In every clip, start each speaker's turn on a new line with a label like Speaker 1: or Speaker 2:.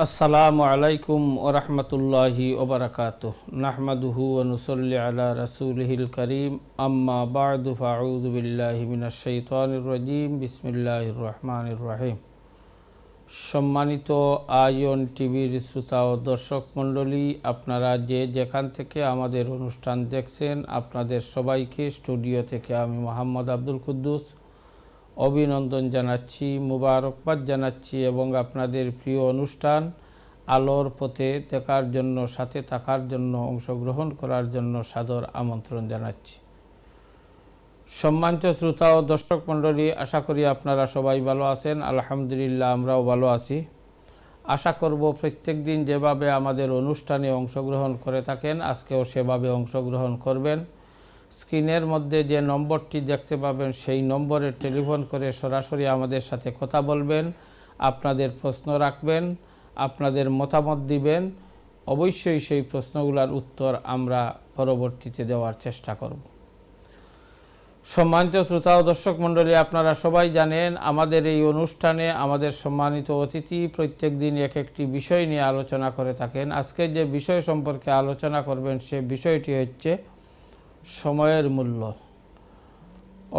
Speaker 1: আসসালামু আলাইকুম ওরহমতুল্লাহি ওবরাকাতুহ নাহমাদুহু ওয়া নুসাল্লি আলা রাসূলিহিল কারীম আম্মা বা'দু ফাআউযু বিল্লাহি মিনাশ শাইতানির রাজীম বিসমিল্লাহির রহমানির রহিম। সম্মানিত আয়ন টিভির শ্রোতা ও দর্শক মণ্ডলী, আপনারা যে যেখান থেকে আমাদের অনুষ্ঠান দেখছেন, আপনাদের সবাইকে স্টুডিও থেকে আমি মোহাম্মদ আব্দুল কুদ্দুস অভিনন্দন জানাচ্ছি, মুবারকবাদ জানাচ্ছি এবং আপনাদের প্রিয় অনুষ্ঠান আলোর পথে দেখার জন্য, সাথে থাকার জন্য, অংশগ্রহণ করার জন্য সাদর আমন্ত্রণ জানাচ্ছি। সম্মানিত শ্রোতা ও দর্শক মণ্ডলী, আশা করি আপনারা সবাই ভালো আছেন। আলহামদুলিল্লাহ, আমরাও ভালো আছি। আশা করব প্রত্যেক দিন যেভাবে আমাদের অনুষ্ঠানে অংশগ্রহণ করে থাকেন, আজকেও সেভাবে অংশগ্রহণ করবেন। স্ক্রিনের মধ্যে যে নম্বরটি দেখতে পাবেন, সেই নম্বরে টেলিফোন করে সরাসরি আমাদের সাথে কথা বলবেন, আপনাদের প্রশ্ন রাখবেন, আপনাদের মতামত দিবেন। অবশ্যই সেই প্রশ্নগুলোর উত্তর আমরা পরবর্তীতে দেওয়ার চেষ্টা করব। সম্মানিত শ্রোতা ও দর্শক মণ্ডলী, আপনারা সবাই জানেন আমাদের এই অনুষ্ঠানে আমাদের সম্মানিত অতিথি প্রত্যেক দিন এক একটি বিষয় নিয়ে আলোচনা করে থাকেন। আজকে যে বিষয় সম্পর্কে আলোচনা করবেন সে বিষয়টি হচ্ছে সময়ের মূল্য,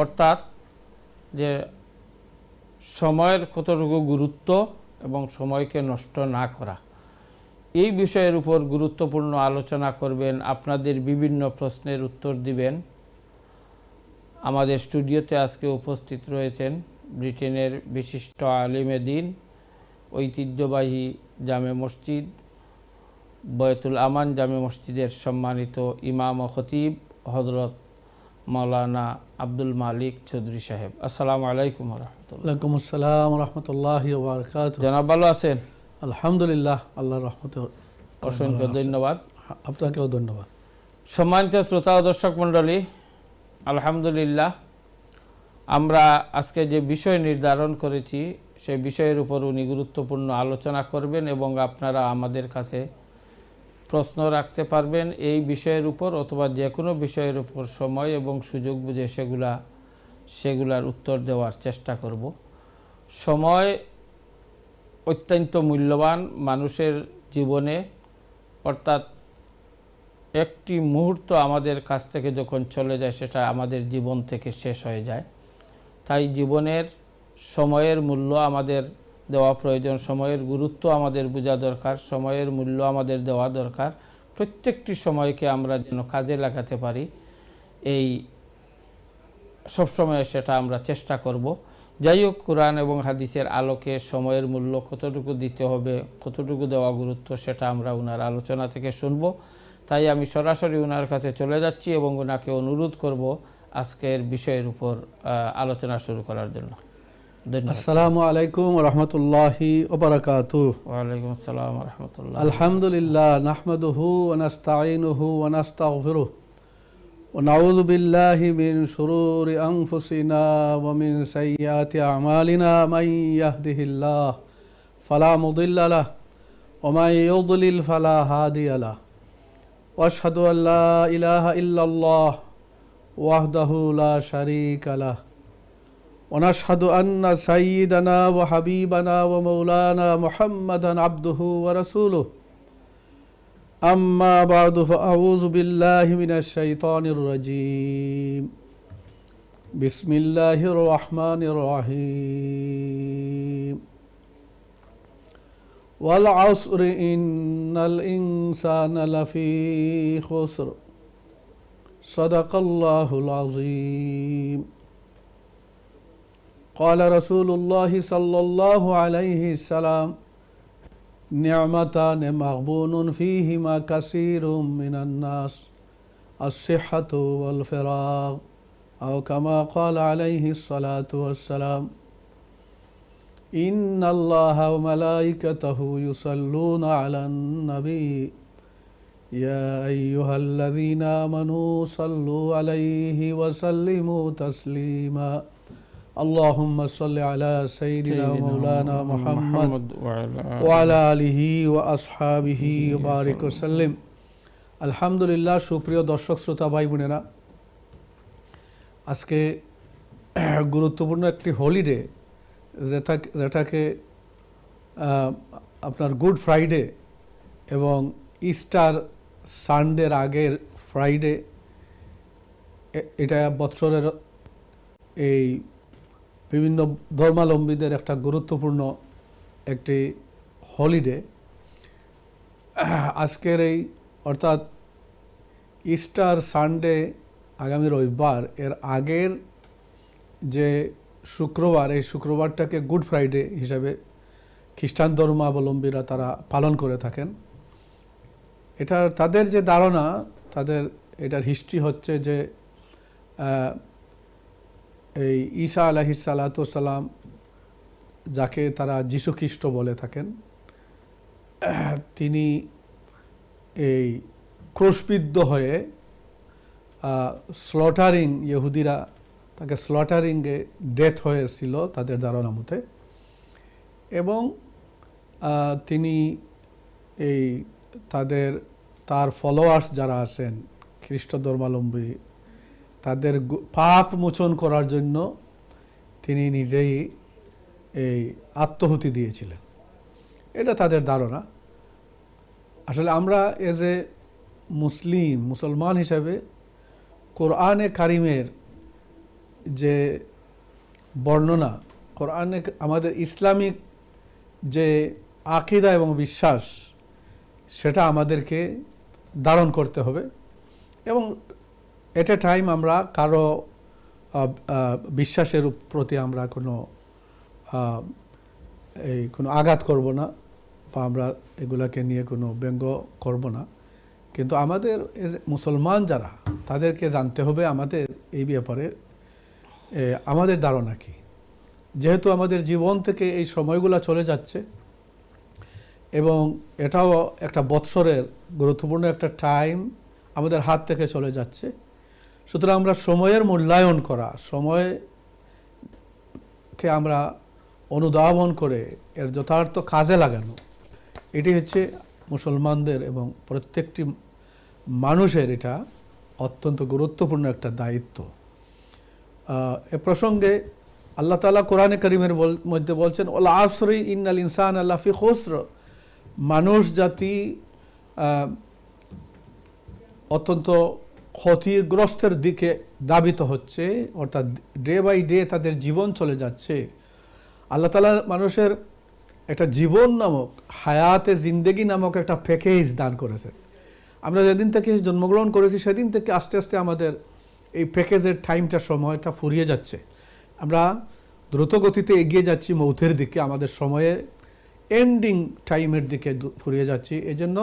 Speaker 1: অর্থাৎ যে সময়ের কতটুকু গুরুত্ব এবং সময়কে নষ্ট না করা, এই বিষয়ের উপর গুরুত্বপূর্ণ আলোচনা করবেন। আপনাদের বিভিন্ন প্রশ্নের উত্তর দিবেন। আমাদের স্টুডিওতে আজকে উপস্থিত রয়েছেন ব্রিটেনের বিশিষ্ট আলিমে দ্বীন, ঐতিহ্যবাহী জামে মসজিদ বয়তুল আমান জামে মসজিদের সম্মানিত ইমাম ও খতিব হযরত মাওলানা আব্দুল মালিক চৌধুরী সাহেব। আসসালামু আলাইকুম রহমতুল্লাহ।
Speaker 2: ওয়ালাইকুম আসসালাম রহমতুল্লাহি ওয়া বারাকাতুহু।
Speaker 1: জনাব ভালো আছেন?
Speaker 2: আলহামদুলিল্লাহ, আল্লাহর রহমতে
Speaker 1: অসংখ্য ধন্যবাদ।
Speaker 2: আপনাকেও ধন্যবাদ।
Speaker 1: সম্মানিত শ্রোতা ও দর্শক মণ্ডলী, আলহামদুলিল্লাহ, আমরা আজকে যে বিষয় নির্ধারণ করেছি সেই বিষয়ের উপর উনি গুরুত্বপূর্ণ আলোচনা করবেন এবং আপনারা আমাদের কাছে প্রশ্ন রাখতে পারবেন এই বিষয়ের উপর, অথবা যে কোনো বিষয়ের উপর সময় এবং সুযোগ বুঝে সেগুলার উত্তর দেওয়ার চেষ্টা করব। সময় অত্যন্ত মূল্যবান মানুষের জীবনে, অর্থাৎ একটি মুহূর্ত আমাদের কাছ থেকে যখন চলে যায় সেটা আমাদের জীবন থেকে শেষ হয়ে যায়। তাই জীবনের সময়ের মূল্য আমাদের দেওয়া প্রয়োজন, সময়ের গুরুত্ব আমাদের বোঝা দরকার, সময়ের মূল্য আমাদের দেওয়া দরকার। প্রত্যেকটি সময়কে আমরা যেন কাজে লাগাতে পারি, এই সবসময় সেটা আমরা চেষ্টা করব। যাই হোক, কোরআন এবং হাদিসের আলোকে সময়ের মূল্য কতটুকু দিতে হবে, কতটুকু দেওয়া গুরুত্ব, সেটা আমরা ওনার আলোচনা থেকে শুনব। তাই আমি সরাসরি ওনার কাছে চলে যাচ্ছি এবং ওনাকে অনুরোধ করব আজকের বিষয়ের উপর আলোচনা শুরু করার জন্য।
Speaker 2: আসসালামু আলাইকুম রহমতুল্লাহি ওয়া বারাকাতুহু।
Speaker 1: ওয়ালাইকুম আসসালাম ওয়া রাহমাতুল্লাহ।
Speaker 2: আলহামদুলিল্লাহ, নাহমাদুহু ওয়া নাস্তাঈনুহু ওয়া নাস্তাগফিরুহু ওয়া নাউযু বিল্লাহি মিন শুরুরি আনফুসিনা ওয়া মিন সাইয়্যাতি আমালিনা মান ইয়াহদিহিল্লাহ ফালা মুদিল্লা লাহু ওয়া মান ইউদ্লিল ফালা হাদিয়া লাহু ওয়া আশহাদু আল লা ইলাহা ইল্লাল্লাহ ওয়াহদাহু লা শারীকা লাহু ونشهد أن سيدنا وحبيبنا ومولانا محمدا عبده ورسوله أما بعد فأعوذ بالله من الشيطان الرجيم بسم الله الرحمن الرحيم والعصر إن الإنسان لفي خسر صدق الله العظيم قال رسول الله صلى الله عليه وسلم نعمتان مغبون فيهما كثير من الناس الصحة والفراغ أو كما قال عليه الصلاة والسلام إن الله وملائكته يصلون على النبي يا أيها الذين آمنوا صلوا عليه وسلموا تسليما اللهم صل على سيدنا ومولانا محمد وعلى آله وأصحابه وبارك وسلم। আলহামদুলিল্লাহ, সুপ্রিয় দর্শক শ্রোতা ভাই বোনেরা, আজকে গুরুত্বপূর্ণ একটি হলিডে যেটাকে আপনার গুড ফ্রাইডে এবং ইস্টার সানডের আগের ফ্রাইডে, এটা বৎসরের এই বিভিন্ন ধর্মাবলম্বীদের একটা গুরুত্বপূর্ণ একটি হলিডে। আজকের এই অর্থাৎ ইস্টার সানডে আগামী রবিবার, এর আগের যে শুক্রবার, এই শুক্রবারটাকে গুড ফ্রাইডে হিসাবে খ্রিস্টান ধর্মাবলম্বীরা তারা পালন করে থাকেন। এটা তাদের যে ধারণা, তাদের এটার হিস্ট্রি হচ্ছে যে এই ঈসা আলাইহিসসালাম, যাকে তারা যীশু খ্রিস্ট বলে থাকেন, তিনি এই ক্রুশবিদ্ধ হয়ে স্লটারিং, ইহুদিরা তাকে স্লটারিংয়ে ডেথ হয়েছিল তাদের ধারণা মতে, এবং তিনি এই তার ফলোয়ার্স যারা আছেন খ্রিস্ট ধর্মাবলম্বী, তাদের পাপ মোচন করার জন্য তিনি নিজেই এই আত্মহুতি দিয়েছিলেন। এটা তাদের ধারণা। আসলে আমরা এজ এ মুসলমান হিসাবে কোরআনে কারিমের যে বর্ণনা, কোরআনে আমাদের ইসলামিক যে আকীদা এবং বিশ্বাস, সেটা আমাদেরকে ধারণ করতে হবে এবং এট এ টাইম আমরা কারো বিশ্বাসের প্রতি আমরা কোনো আঘাত করব না বা আমরা এগুলাকে নিয়ে কোনো ব্যঙ্গ করব না। কিন্তু আমাদের মুসলমান যারা, তাদেরকে জানতে হবে আমাদের এই ব্যাপারে আমাদের ধারণা কী। যেহেতু আমাদের জীবন থেকে এই সময়গুলো চলে যাচ্ছে এবং এটাও একটা বৎসরের গুরুত্বপূর্ণ একটা টাইম আমাদের হাত থেকে চলে যাচ্ছে, সুতরাং আমরা সময়ের মূল্যায়ন করা, সময়কে আমরা অনুধাবন করে এর যথার্থ কাজে লাগানো, এটি হচ্ছে মুসলমানদের এবং প্রত্যেকটি মানুষের এটা অত্যন্ত গুরুত্বপূর্ণ একটা দায়িত্ব। এ প্রসঙ্গে আল্লাহ তাআলা কোরআনে কারিমের মধ্যে বলছেন, ওয়াল আসরি ইন্নাল ইনসানা লাফি খুসর, মানুষ জাতি অত্যন্ত ক্ষতিগ্রস্তের দিকে ধাবিত হচ্ছে, অর্থাৎ ডে বাই ডে তাদের জীবন চলে যাচ্ছে। আল্লাহ তাআলা মানুষের একটা জীবন নামক, হায়াতে জিন্দেগি নামক একটা প্যাকেজ দান করেছেন। আমরা যেদিন থেকে জন্মগ্রহণ করেছি সেদিন থেকে আস্তে আস্তে আমাদের এই প্যাকেজের টাইমটা, সময়টা ফুরিয়ে যাচ্ছে। আমরা দ্রুত গতিতে এগিয়ে যাচ্ছি মৌতের দিকে, আমাদের সময়ে এন্ডিং টাইমের দিকে ফুরিয়ে যাচ্ছি। এই জন্য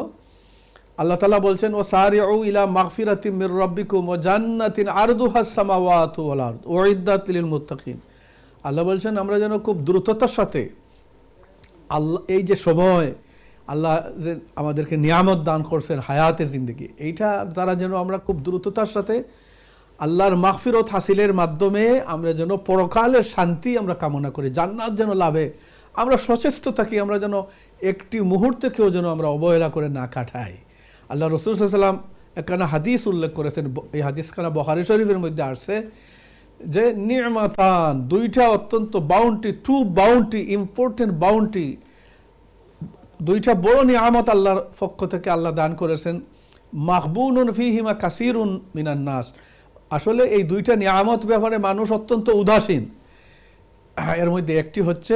Speaker 2: আল্লাহ তাআলা বলছেন, ও সারিউ ইলা মাগফিরাতিম মির রাব্বিকুম ওয়া জান্নাতিন আরদুহাস সামাওয়াতু ওয়াল আরদ উইদ্দাত লিল মুত্তাকিন। আল্লাহ বলছেন আমরা যেন খুব দ্রুততার সাথে আল্লাহ, এই যে সময় আল্লাহ যে আমাদেরকে নিয়ামত দান করছেন হায়াতে জিন্দেগি, এইটা দ্বারা যেন আমরা খুব দ্রুততার সাথে আল্লাহর মাগফিরত হাসিলের মাধ্যমে আমরা যেন পরকালের শান্তি আমরা কামনা করি, জান্নাত যেন লাভে আমরা সচেষ্ট থাকি, আমরা যেন একটি মুহূর্তকেও যেন আমরা অবহেলা করে না কাটাই। আল্লাহ রাসূল সাল্লাল্লাহু আলাইহি ওয়াসাল্লাম একখানা হাদিস উল্লেখ করেছেন, এই হাদিসখানা বুখারী শরীফের মধ্যে আসছে যে নি'মাতান, দুইটা অত্যন্ত বাউন্টি ইম্পর্টেন্ট বাউন্টি, দুইটা বড় নিয়ামত আল্লাহর পক্ষ থেকে আল্লাহ দান করেছেন। মাহবুনুন ফিহিমা কাসিরুন মিনান নাস, আসলে এই দুইটা নিয়ামত ব্যাপারে মানুষ অত্যন্ত উদাসীন। এর মধ্যে একটি হচ্ছে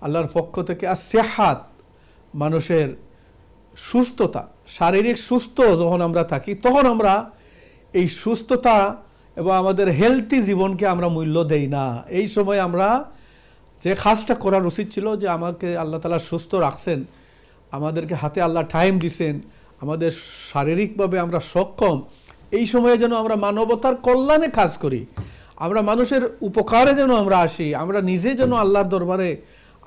Speaker 2: আল্লাহর পক্ষ থেকে as-সিহাত, মানুষের সুস্থতা, শারীরিক সুস্থ যখন আমরা থাকি তখন আমরা এই সুস্থতা এবং আমাদের হেলথি জীবনকে আমরা মূল্য দেই না। এই সময় আমরা যে কাজটা করার উচিত ছিল, যে আমাকে আল্লাহ তাআলা সুস্থ রাখছেন, আমাদেরকে হাতে আল্লাহ টাইম দিছেন, আমাদের শারীরিকভাবে আমরা সক্ষম, এই সময়ে যেন আমরা মানবতার কল্যাণে কাজ করি, আমরা মানুষের উপকারে যেন আমরা আসি, আমরা নিজে যেন আল্লাহর দরবারে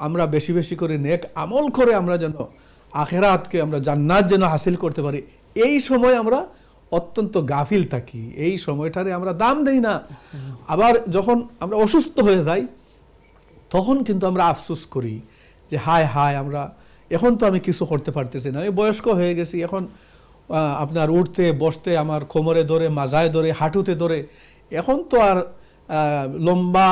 Speaker 2: আমরা বেশি বেশি করে নেক আমল করে আমরা যেন আখিরাতকে আমরা জান্নাত যেন হাসিল করতে পারি। এই সময় আমরা অত্যন্ত গাফিল থাকি, এই সময়টারে আমরা দাম দেই না। আবার যখন আমরা অসুস্থ হয়ে যাই তখন কিন্তু আমরা আফসোস করি যে হায় হায়, আমরা এখন তো আমি কিছু করতে পারতেছি না, আমি বয়স্ক হয়ে গেছি, এখন আপনার উঠতে বসতে আমার কোমরে ধরে, মাজায় ধরে, হাঁটুতে ধরে, এখন তো আর লম্বা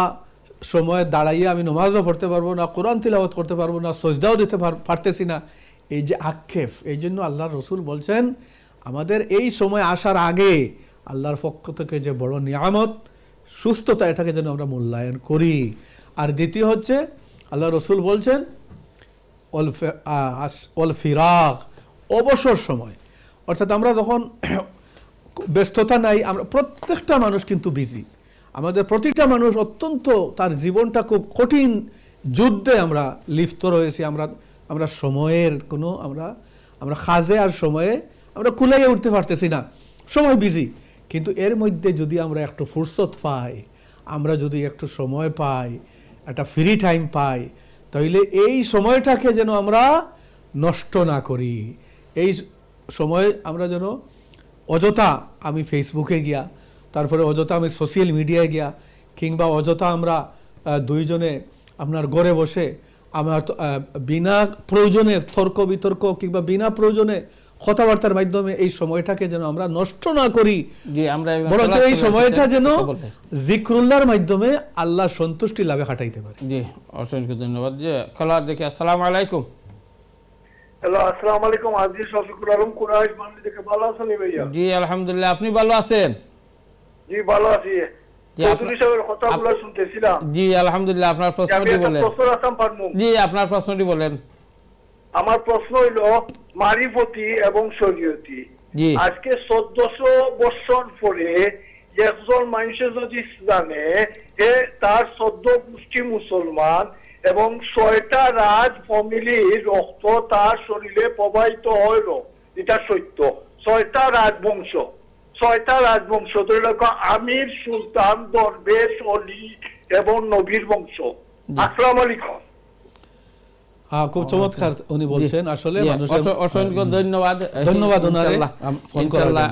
Speaker 2: সময় দাঁড়াইয়া আমি নামাজও পড়তে পারবো না, কোরআন তিলাওয়াত করতে পারবো না, সজদাও দিতে পারতেছি না, এই যে আক্ষেপ, এই জন্য আল্লাহর রসুল বলছেন আমাদের এই সময় আসার আগে আল্লাহর পক্ষ থেকে যে বড় নিয়ামত সুস্থতা, এটাকে যেন আমরা মূল্যায়ন করি। আর দ্বিতীয় হচ্ছে আল্লাহ রসুল বলছেন অল ফিরাগ, অবসর সময়, অর্থাৎ আমরা যখন ব্যস্ততা নাই, আমরা প্রত্যেকটা মানুষ কিন্তু বিজি, আমাদের প্রতিটা মানুষ অত্যন্ত তার জীবনটা খুব কঠিন যুদ্ধে আমরা লিপ্ত রয়েছি, আমরা সময়ের কোনো আমরা কাজে আর সময়ে আমরা কুলাইয়ে উঠতে পারতেছি না, সময় বিজি। কিন্তু এর মধ্যে যদি আমরা একটু ফুরসত পাই, আমরা যদি একটু সময় পাই, একটা ফ্রি টাইম পাই, তাহলে এই সময়টাকে যেন আমরা নষ্ট না করি। এই সময় আমরা যেন অযথা আমি ফেসবুকে গিয়া, তারপরে অযথা আমি সোশ্যাল মিডিয়ায় গিয়া, কিংবা অযথা আমরা দুইজনে আপনার ঘরে বসে আমার বিনা প্রয়োজনে তর্ক বিতর্ক কিংবা বিনা প্রয়োজনে কথাবার্তার মাধ্যমে এই সময়টাকে যেন আমরা নষ্ট না করি, বরঞ্চ এই সময়টা যেন জিক্রুল্লাহর মাধ্যমে আল্লাহ সন্তুষ্টি লাভে কাটাইতে পারি।
Speaker 1: জি, অসংখ্য ধন্যবাদ। জি, কলার দেখি। আসসালামু আলাইকুম।
Speaker 3: হ্যালো, আসসালামু আলাইকুম। আজিজ শফিকুল আলম কুরাইশ বান্দি থেকে। ভালো আছেন ভাইয়া?
Speaker 1: জি আলহামদুলিল্লাহ, আপনি ভালো আছেন?
Speaker 3: জি ভালো আছি। চৌধুরী সাহেবের কথাগুলো শুনতেছিলাম।
Speaker 1: জি আলহামদুলিল্লাহ, আপনার প্রশ্নটি বলেন। জি, আপনার প্রশ্নটি বলেন।
Speaker 3: আমার প্রশ্ন হইল মারিফতি এবং শরীয়তি। আজকে 1400 বছর পরে একজন মানুষের যদি জানে যে তার 14 গোষ্ঠী মুসলমান এবং 6টা রাজ ফ্যামিলির রক্ত তার শরীরে প্রবাহিত হইল, এটা সত্য। 6টা রাজবংশ ধরে রাখো, আমির, সুলতান, দরবেশ, অলি এবং নবীর বংশ। আসসালামু আলাইকুম।
Speaker 2: খুব চমৎকার উনি বলছেন। আসলে
Speaker 1: অসংখ্য ধন্যবাদ। ইনশাআল্লাহ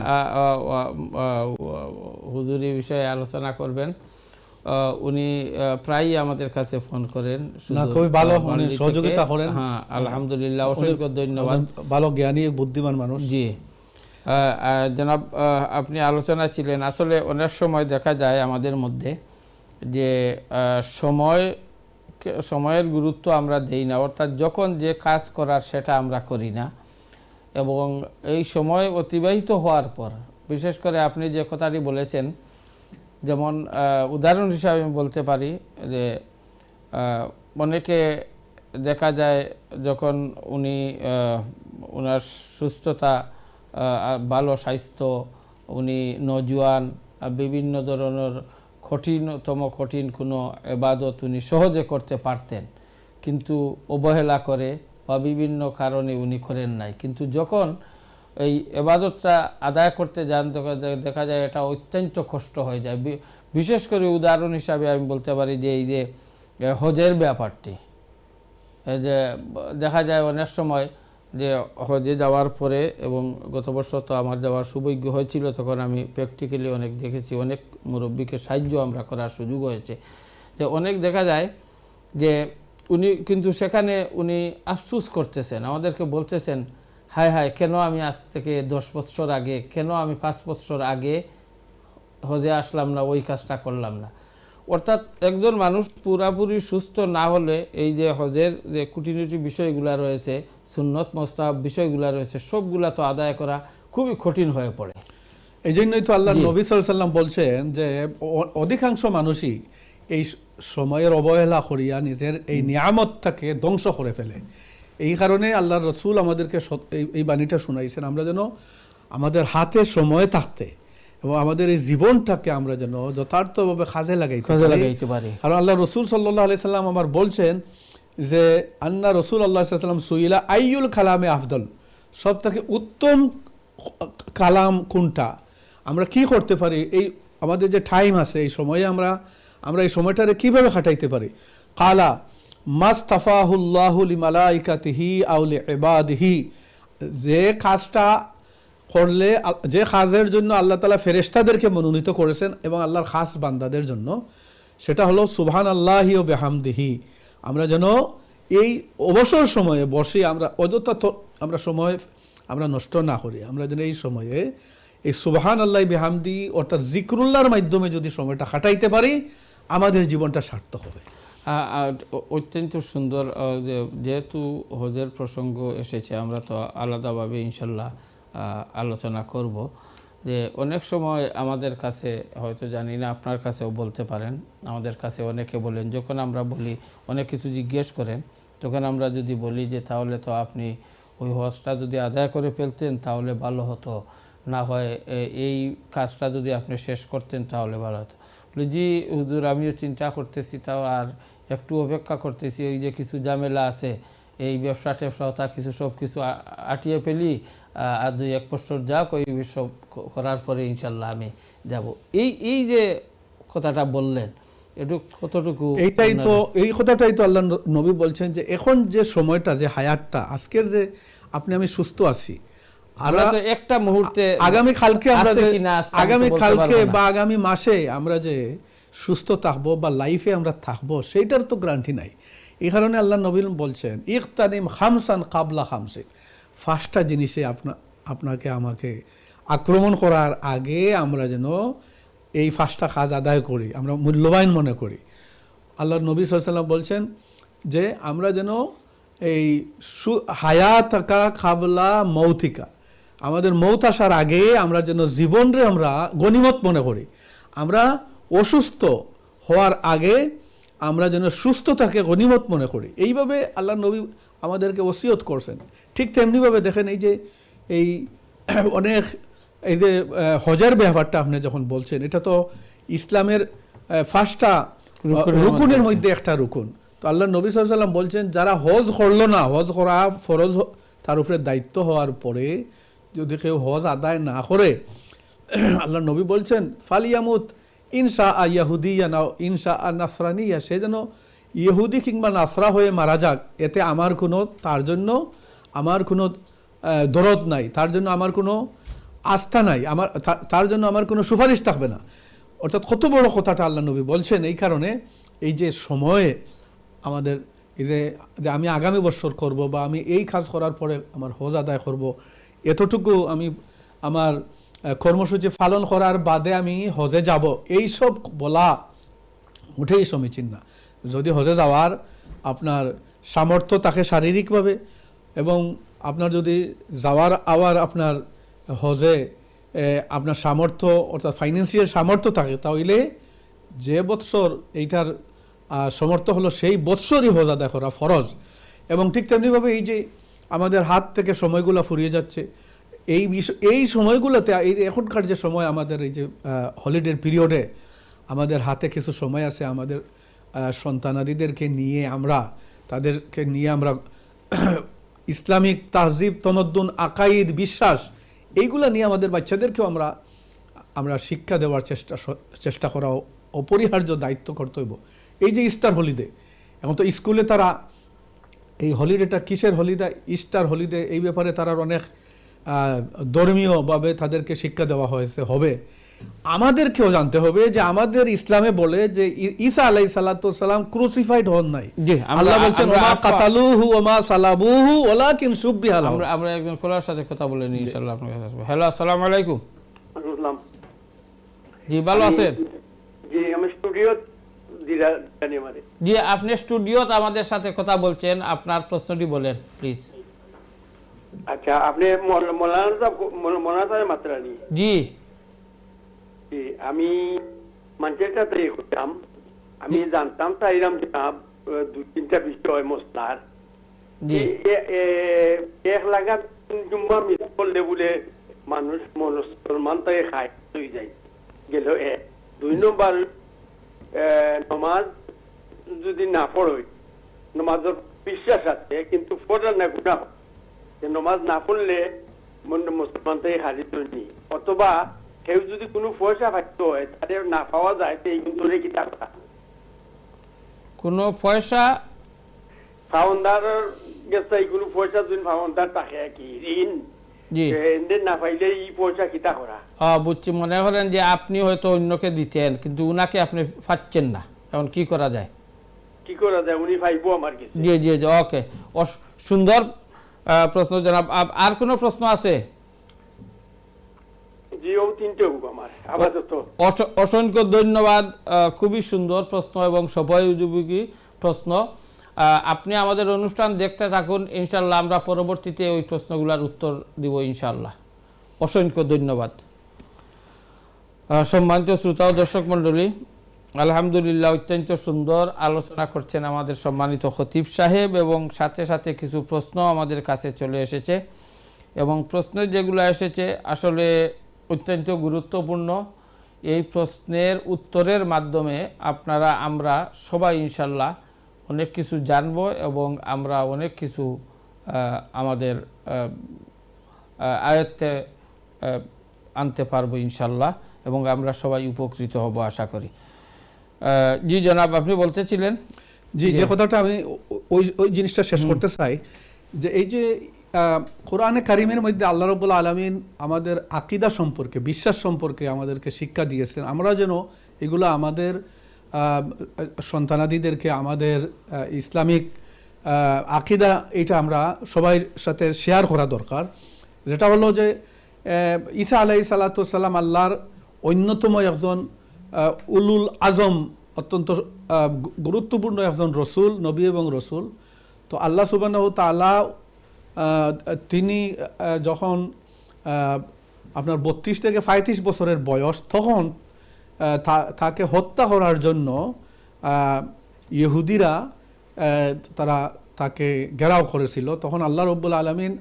Speaker 1: হুজুরি বিষয়ে আলোচনা করবেন। উনি প্রায়ই আমাদের কাছে ফোন করেন,
Speaker 2: খুবই ভালো সহযোগিতা করেন।
Speaker 1: হ্যাঁ আলহামদুলিল্লাহ, অসংখ্য ধন্যবাদ।
Speaker 2: ভালো জ্ঞানী বুদ্ধিমান মানুষ।
Speaker 1: জি জনাব, আপনি আলোচনা ছিলেন। আসলে অনেক সময় দেখা যায় আমাদের মধ্যে যে সময়ের গুরুত্ব আমরা দেই না, অর্থাৎ যখন যে কাজ করার সেটা আমরা করি না, এবং এই সময় অতিবাহিত হওয়ার পর, বিশেষ করে আপনি যে কথাটি বলেছেন, যেমন উদাহরণ হিসাবে আমি বলতে পারি যে অনেকে দেখা যায় যখন উনার সুস্থতা, ভালো স্বাস্থ্য, উনি নওজোয়ান, বিভিন্ন ধরনের কঠিন কোনো ইবাদত উনি সহজে করতে পারতেন, কিন্তু অবহেলা করে বা বিভিন্ন কারণে উনি করেন নাই। কিন্তু যখন এই ইবাদতটা আদায় করতে যান, দেখা যায় এটা অত্যন্ত কষ্ট হয়ে যায়। বিশেষ করে উদাহরণ হিসাবে আমি বলতে পারি যে এই যে হজের ব্যাপারটি, যে দেখা যায় অনেক সময় যে হজে যাওয়ার পরে, এবং গত বছর তো আমার যাওয়ার সৌভাগ্য হয়েছিল, তখন আমি প্র্যাকটিক্যালি অনেক দেখেছি, অনেক মুরব্বীকে সাহায্য আমরা করার সুযোগ হয়েছে, যে অনেক দেখা যায় যে উনি কিন্তু সেখানে উনি আফসোস করতেছেন, আমাদেরকে বলতেছেন, হায় হায়, কেন আমি আজ থেকে 10 বছর আগে, কেন আমি 5 বছর আগে হজে আসলাম না, ওই কাজটা করলাম না। অর্থাৎ একজন মানুষ পুরাপুরি সুস্থ না হলে এই যে হজের যে খুঁটিনাটি বিষয়গুলো রয়েছে, সুন্নত মুস্তাহাব বিষয়গুলো রয়েছে, সবগুলা তো আদায় করা খুবই কঠিন হয়ে পড়ে।
Speaker 2: এই জন্যই তো আল্লাহ নবী সাল্লাল্লাহু আলাইহি ওয়াসাল্লাম বলছেন যে অধিকাংশ মানুষই এই সময়ের অবহেলা করিয়া নিজের এই নিয়ামতটাকে ধ্বংস করে ফেলে। এই কারণে আল্লাহর রসুল আমাদেরকে এই বাণীটা শোনাইছেন, আমরা যেন আমাদের হাতে সময় থাকতে এবং আমাদের এই জীবনটাকে আমরা যেন যথার্থভাবে কাজে লাগাইতে পারি। কারণ আল্লাহ রসুল সাল্লাল্লাহু আলাইহি ওয়াসাল্লাম আমার বলছেন যে আন্না রসুল আল্লাহ সাল্লাম সুইলা আইয়ুল কালামে আফদল, সব থেকে উত্তম কালাম কোনটা, আমরা কি করতে পারি, এই আমাদের যে টাইম আছে এই সময়ে আমরা এই সময়টারে কিভাবে কাটাইতে পারি। কালা মাস্তাফাহুল্লাহু লিমালাইকাতিহি আও লিইবাদিহি, যে কাজটা করলে, যে কাজের জন্য আল্লাহ তাআলা ফেরেশতাদেরকে মনোনীত করেছেন এবং আল্লাহর খাস বান্দাদের জন্য, সেটা হলো সুবহানাল্লাহি ওয়া বিহামদিহি। আমরা যেন এই অবসর সময়ে বসে আমরা অযথা আমরা সময় আমরা নষ্ট না করি, আমরা যেন এই সময়ে এই সুবহানাল্লাহি বিহামদি অর্থাৎ জিক্রুল্লাহর মাধ্যমে যদি সময়টা কাটাইতে পারি, আমাদের জীবনটা সার্থক হবে।
Speaker 1: অত্যন্ত সুন্দর। যেহেতু হজের প্রসঙ্গ এসেছে, আমরা তো আলাদাভাবে ইনশাল্লাহ আলোচনা করব। যে অনেক সময় আমাদের কাছে, হয়তো জানি না আপনার কাছেও বলতে পারেন, আমাদের কাছে অনেকে বলেন, যখন আমরা বলি অনেক কিছু জিজ্ঞেস করেন, তখন আমরা যদি বলি যে তাহলে তো আপনি ওই হজটা যদি আদায় করে ফেলতেন তাহলে ভালো হতো, না হয় এই কাজটা যদি আপনি শেষ করতেন তাহলে ভালো হতো। বলি জি হুজুর, আমিও চিন্তা করতেছি, তাও আর একটু অপেক্ষা করতেছি, ওই যে কিছু ঝামেলা আছে, এই ব্যবসা ট্যাবসা তা কিছু সব কিছু আটিয়ে ফেলি, আর 2-1 বছর যাক, ওই সব করার পরে ইনশাল্লাহ আমি যাব। এই যে কথাটা বললেন, একটু কতটুকু?
Speaker 2: এই কথাটাই তো আল্লাহ নবী বলছেন যে এখন যে সময়টা, যে হায়াতটা, আজকের যে আপনি আমি সুস্থ আছি,
Speaker 1: আমরা তো একটা মুহূর্তে
Speaker 2: আগামী কালকে বা আগামী মাসে আমরা যে সুস্থ থাকবো বা লাইফে আমরা থাকবো, সেইটার তো গ্যারান্টি নাই। এই কারণে আল্লাহ নবী বলছেন ইকতানিম খামসান কাবলা খামসিন, 5টা জিনিসে আপনাকে আমাকে আক্রমণ করার আগে আমরা যেন এই 5টা কাজ আদায় করি, আমরা মূল্যবান মনে করি। আল্লাহ নবী সাল্লাল্লাহু আলাইহি ওয়াসাল্লাম বলছেন যে আমরা যেন এই হায়াতাকা কাবলা মৌতিকা, আমাদের মৌত আসার আগে আমরা যেন জীবনরে আমরা গনিমত মনে করি, আমরা অসুস্থ হওয়ার আগে আমরা যেন সুস্থতাকে গনিমত মনে করি। এইভাবে আল্লাহ নবী আমাদেরকে ওসিয়ত করছেন। ঠিক তেমনিভাবে দেখেন এই যে এই অনেক এই যে হজের ব্যাপারটা আপনি যখন বলছেন, এটা তো ইসলামের 5টা রুকুনের মধ্যে একটা রুকুন। তো আল্লাহ নবী সাল্লাল্লাহু আলাইহি ওয়াসাল্লাম বলছেন যারা হজ করলো না, হজ করা ফরজ তার উপরে দায়িত্ব হওয়ার পরে যদি কেউ হজ আদায় না করে, আল্লাহ নবী বলছেন ফালিয়ামুত ইনশা ইয়াহুদিয়া নাও ইনশা নাসরানিয়া, সে যেন ইহুদি কিংবা নাসরা হয়ে মারা যাক, এতে আমার কোনো, তার জন্য আমার কোনো দরদ নাই, তার জন্য আমার কোনো আস্থা নাই, তার জন্য আমার কোনো সুপারিশ থাকবে না। অর্থাৎ কত বড় কথাটা আল্লাহ নবী বলছেন। এই কারণে এই যে সময়ে আমাদের এই যে আমি আগামী বছর করব বা আমি এই কাজ করার পরে আমার হজ আদায় করব, এতটুকু আমি আমার কর্মসূচি পালন করার বাদে আমি হজে যাব, এই সব বলা মোটেই সমীচীন না। যদি হজে যাওয়ার আপনার সামর্থ্য থাকে শারীরিকভাবে, এবং আপনার যদি যাওয়ার আওয়ার আপনার হজে আপনার সামর্থ্য অর্থাৎ ফাইন্যান্সিয়াল সামর্থ্য থাকে, তাহলে যে বৎসর এইটার সমর্থ হলো সেই বৎসরই হজ আদায় করা ফরজ। এবং ঠিক তেমনিভাবে এই যে আমাদের হাত থেকে সময়গুলো ফুরিয়ে যাচ্ছে, এই সময়গুলোতে এই এখনকার যে সময় আমাদের এই যে হলিডের পিরিয়ডে আমাদের হাতে কিছু সময় আছে, আমাদের সন্তানাদিদেরকে নিয়ে তাদেরকে নিয়ে আমরা ইসলামিক তাহজিব, তমদ্দুন, আকাইদ, বিশ্বাস এইগুলা নিয়ে আমাদের বাচ্চাদেরকেও আমরা শিক্ষা দেওয়ার চেষ্টা করা অপরিহার্য দায়িত্ব কর্তব্য। এই যে ইস্টার হলিডে, এখন তো স্কুলে তারা এই হলিডেটা কিসের হলিডে, ইস্টার হলিডে, এই ব্যাপারে তারা অনেক ধর্মীয়ভাবে তাদেরকে শিক্ষা দেওয়া হবে। আমাদেরকেও জানতে হবে যে আমাদের ইসলামে বলে যে ঈসা আলাইহিস সালাতু ওয়াস সালাম ক্রুসিফাইড হন নাই। আল্লাহ বলেন ওমা কাতালুহু ওমা সালাবুহু ওয়ালাকিন শুববিহা লাহু।
Speaker 1: আমরা একজন কলার সাথে কথা বলে নিই, ইনশাআল্লাহ আপনার কাছে আসবো। হ্যালো, আসসালামু আলাইকুম।
Speaker 4: আসসালাম।
Speaker 1: জি, ভালো আছেন?
Speaker 4: জি, আমি স্টুডিও
Speaker 1: জি, আপনি স্টুডিওতে আমাদের সাথে কথা বলছেন, আপনার প্রশ্নটি বলেন প্লিজ।
Speaker 4: আচ্ছা, আপনি মৌলানা মাত্রানি?
Speaker 1: জি,
Speaker 4: আমি মানুষের তৈরি করতাম, আমি জানতাম চাইলাম যে 2-3টা বিষয় মশলার এক লাগাত জুম্মা মিস করলে বলে মানুষ মুসলমান তাই খায় হয়ে যায় গেল। 2 নম্বর, নমাজ যদি না পড়ই, নমাজের বিশ্বাস আছে কিন্তু পড়ার না গুনাহ, নমাজ না পড়লে মুসলমান তাই হাজির হয়নি। অথবা কেউ যদি কোনো পয়সা পাইতে হয় তাদের না পাওয়া যায়, তো এই কিন্তু কি টাকা
Speaker 1: কোনো পয়সা
Speaker 4: ফাউন্ডার গেছে, কোনো পয়সা যদি ফাউন্ডার থাকে কি ঋণ না পাইলে এই পয়সা কিতা করা?
Speaker 1: বুঝছি, মনে করেন যে আপনি হয়তো অন্যকে দিতেন কিন্তু উনাকে আপনি পাচ্ছেন না, এখন কি করা যায়?
Speaker 4: উনি পাইবো আমার কাছে?
Speaker 1: জি জি জি, ওকে, সুন্দর প্রশ্ন জনাব। আর কোনো প্রশ্ন আছে?
Speaker 4: জিও তিনটে হোক আমার আপাতত।
Speaker 1: অসংখ্য ধন্যবাদ, খুবই সুন্দর প্রশ্ন এবং সবাই উপযোগী প্রশ্ন। আপনি আমাদের অনুষ্ঠান দেখতে থাকুন, ইনশাল্লাহ আমরা পরবর্তীতে ওই প্রশ্নগুলোর উত্তর দিব ইনশাল্লাহ। অসংখ্য ধন্যবাদ। সম্মানিত শ্রোতা ও দর্শক মণ্ডলী, আলহামদুলিল্লাহ অত্যন্ত সুন্দর আলোচনা করছেন আমাদের সম্মানিত খতিব সাহেব, এবং সাথে সাথে কিছু প্রশ্ন আমাদের কাছে চলে এসেছে, এবং প্রশ্ন যেগুলো এসেছে আসলে অত্যন্ত গুরুত্বপূর্ণ। এই প্রশ্নের উত্তরের মাধ্যমে আমরা সবাই ইনশাল্লাহ অনেক কিছু জানব, এবং আমরা অনেক কিছু আমাদের আয়ত্তে আনতে পারবো ইনশাল্লাহ, এবং আমরা সবাই উপকৃত হব আশা করি। জি জনাব, আপনি বলতেছিলেন।
Speaker 2: জি, যে কথাটা আমি ওই জিনিসটা শেষ করতে চাই, যে এই যে কোরআনে কারিমের মধ্যে আল্লাহ রাব্বুল আলামিন আমাদের আকীদা সম্পর্কে, বিশ্বাস সম্পর্কে আমাদেরকে শিক্ষা দিয়েছেন, আমরা যেন এগুলো আমাদের সন্তানাদিদেরকে আমাদের ইসলামিক আকীদা এটা আমরা সবাই সাথে শেয়ার করা দরকার। যেটা হলো যে ঈসা আলাইহিস সালাতু ওয়াস সালাম আল্লাহর অন্যতম একজন উলুল আজম, অত্যন্ত গুরুত্বপূর্ণ একজন রসুল, নবী এবং রসুল। তো আল্লাহ সুবহানাহু ওয়া তাআলা তিনি যখন আপনার 32 থেকে 35 বছরের বয়স, তখন তাকে হত্যা করার জন্য ইহুদিরা তারা তাকে ঘেরাও করেছিল। তখন আল্লাহ রাব্বুল আলামিন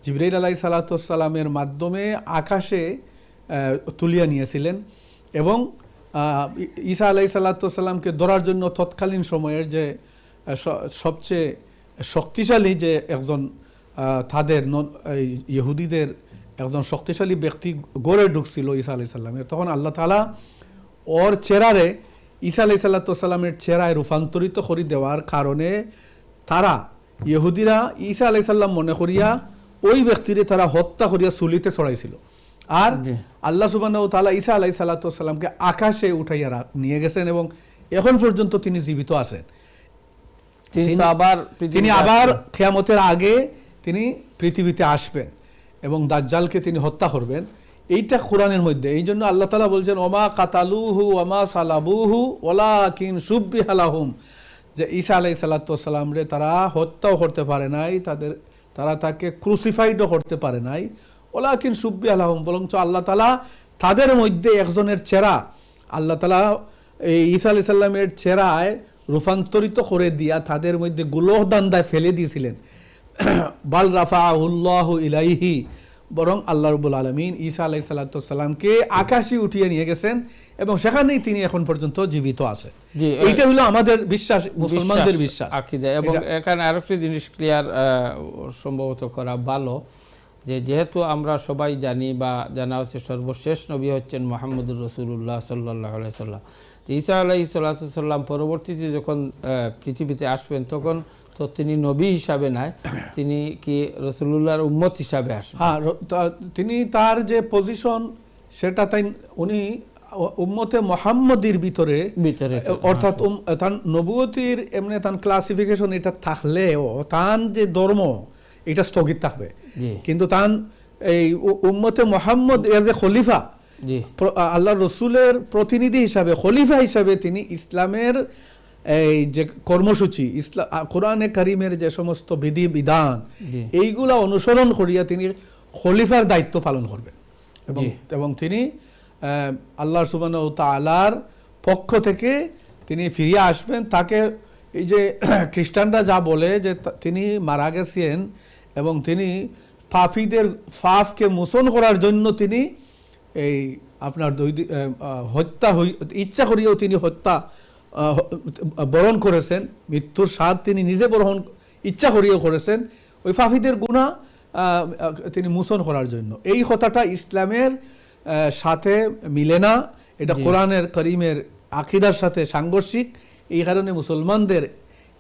Speaker 2: জিবরাইল আলাইহিস সালাতু ওয়াস সালামের মাধ্যমে আকাশে তুলিয়া নিয়েছিলেন, এবং ঈসা আলাইহিস সালাতু ওয়াস সালামকে ধরার জন্য তৎকালীন সময়ের যে সবচেয়ে শক্তিশালী যে একজন তাদের ইহুদিদের একজন শক্তিশালী ব্যক্তি গড়ে ঢুকছিল ঈসা আলাইহিস সালামের, তখন আল্লাহ তাআলা ওর চেহারে ঈসা আলাইহিস সালাতু ওয়াস সালামের চেহারায় রূপান্তরিত করে দেওয়ার কারণে তারা ইহুদিরা ঈসা আলাইহিস সালাম মনে করিয়া ওই ব্যক্তিরে তারা হত্যা করিয়া চুলিতে চড়াইছিল। আর আল্লাহ সুবহানাহু ওয়া তাআলা ঈসা আলাইহিস সালাতু ওয়াস সালামকে আকাশে উঠাইয়া নিয়ে গেছেন, এবং এখন পর্যন্ত তিনি জীবিত আছেন। তিনি আবার কিয়ামতের আগে তিনি পৃথিবীতে আসবেন এবং দাজ্জালকে তিনি হত্যা করবেন। এইটা কোরআনের মধ্যে। এই জন্য আল্লাহ তাআলা বলছেন ওমা কাতালুহু ওমা সালাবুহু ওয়ালাকিন শুববিহা লাহুম, যে ঈসা আলাইহিস সালাতু ওয়াস সালাম রে তারা হত্যাও করতে পারে নাই, তারা তাকে ক্রুসিফাইডও করতে পারে নাই, ওয়ালাকিন শুববিহা লাহুম, বরঞ্চ আল্লাহ তাআলা তাদের মধ্যে একজনের চেহারা আল্লাহ তাআলা এই ঈসা আলাইহিস সালামের চেহারায় রূপান্তরিত করে দিয়া তাদের মধ্যে গুলোহ দান্দায় ফেলে দিয়েছিলেন। বাল রাফাহুল্লাহু ইলাইহি, বরং আল্লাহ রাব্বুল আলামিন ঈসা আলাইহিস সালাতু ওয়াস সালামকে আকাশে উঠিয়ে নিয়ে গেছেন, এবং সেখানেই তিনি এখন পর্যন্ত জীবিত আছে। এইটা হলো আমাদের বিশ্বাস, মুসলমানদের বিশ্বাস, আকীদা।
Speaker 1: এবং এখানে আরেকটি জিনিস ক্লিয়ার সম্ভবত করা ভালো, যে যেহেতু আমরা সবাই জানি বা জানা হচ্ছে সর্বশেষ নবী হচ্ছেন মুহাম্মদুর রাসূলুল্লাহ সাল্লাল্লাহু আলাইহি ওয়াসাল্লাম। ঈসা আলাইহিস সালাম পরবর্তীতে যখন পৃথিবীতে আসবেন, তখন তো তিনি নবী হিসাবে নয়, তিনি কি রাসূলুল্লাহর উম্মত হিসাবে আসবেন।
Speaker 2: হ্যাঁ, তিনি তার যে পজিশন সেটা তাই উনি উম্মতে মুহাম্মদীর ভিতরে, অর্থাৎ তার নবুয়তির এমনি তার ক্লাসিফিকেশন এটা থাকলেও তার যে ধর্ম এটা স্থগিত থাকবে, কিন্তু তার এই উম্মতে মুহাম্মদ এর যে খলিফা, আল্লাহ রসুলের প্রতিনিধি হিসাবে, খলিফা হিসাবে তিনি ইসলামের এই যে কর্মসূচি, কোরআনে কারিমের যে সমস্ত বিধি বিধান এইগুলা অনুসরণ করিয়া তিনি খলিফার দায়িত্ব পালন করবেন, এবং তিনি আল্লাহ সুবহানাহু ওয়া তাআলার পক্ষ থেকে তিনি ফিরে আসবেন। তাকে এই যে খ্রিস্টানরা যা বলে যে তিনি মারা গেছেন এবং তিনি পাপীদের পাপকে মোচন করার জন্য তিনি এই আপনার হত্যা ইচ্ছা করিয়াও তিনি হত্যা বরণ করেছেন, মৃত্যুর স্বাদ তিনি নিজে বরণ ইচ্ছা করিয়াও করেছেন, ওই পাপীদের গুনাহ তিনি মোচন করার জন্য। এই কথাটা ইসলামের সাথে মিলে না, এটা কোরআনের কারীমের আকীদার সাথে সাংঘর্ষিক। এই কারণে মুসলমানদের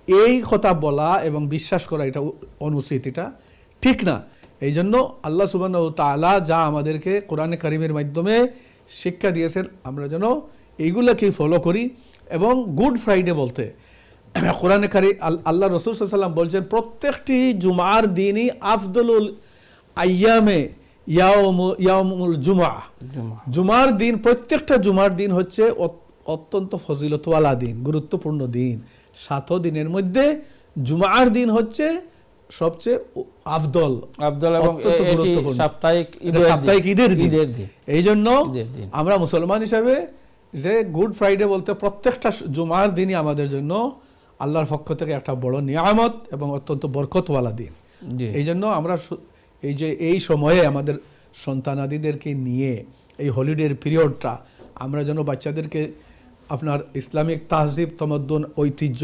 Speaker 2: এই কথা বলা এবং বিশ্বাস করা এটা অনুচিত, এটা ঠিক না। এই জন্য আল্লাহ সুবহানাহু ওয়া তাআলা যা আমাদেরকে কোরআনে কারীমের মাধ্যমে শিক্ষা দিয়েছেন, আমরা যেন এইগুলোকেই ফলো করি। এবং গুড ফ্রাইডে বলতে কোরআনে কারীম আল্লাহ রাসূল সাল্লাল্লাহু আলাইহি ওয়াসাল্লাম বলছেন প্রত্যেকটি জুমার দিনই আফদলুল আইয়ামে ইয়াউমুল জুমা, জুমার দিন, প্রত্যেকটা জুমার দিন হচ্ছে অত্যন্ত ফজিলতওয়ালা দিন, গুরুত্বপূর্ণ দিন। 7 দিনের মধ্যে জুমার দিন হচ্ছে সবচেয়ে আফদল এবং এটি সাপ্তাহিক ঈদের দিন। এই জন্য আমরা মুসলমান হিসাবে যে গুড ফ্রাইডে বলতে প্রত্যেকটা জুমার দিনই আমাদের জন্য আল্লাহর পক্ষ থেকে একটা বড় নিয়ামত এবং অত্যন্ত বরকতওয়ালা দিন। এই জন্য আমরা এই সময়ে আমাদের সন্তানাদিদেরকে নিয়ে এই হলিডের পিরিয়ডটা আমরা যেন বাচ্চাদেরকে আপনার ইসলামিক তাহজিব, তমদ্দুন, ঐতিহ্য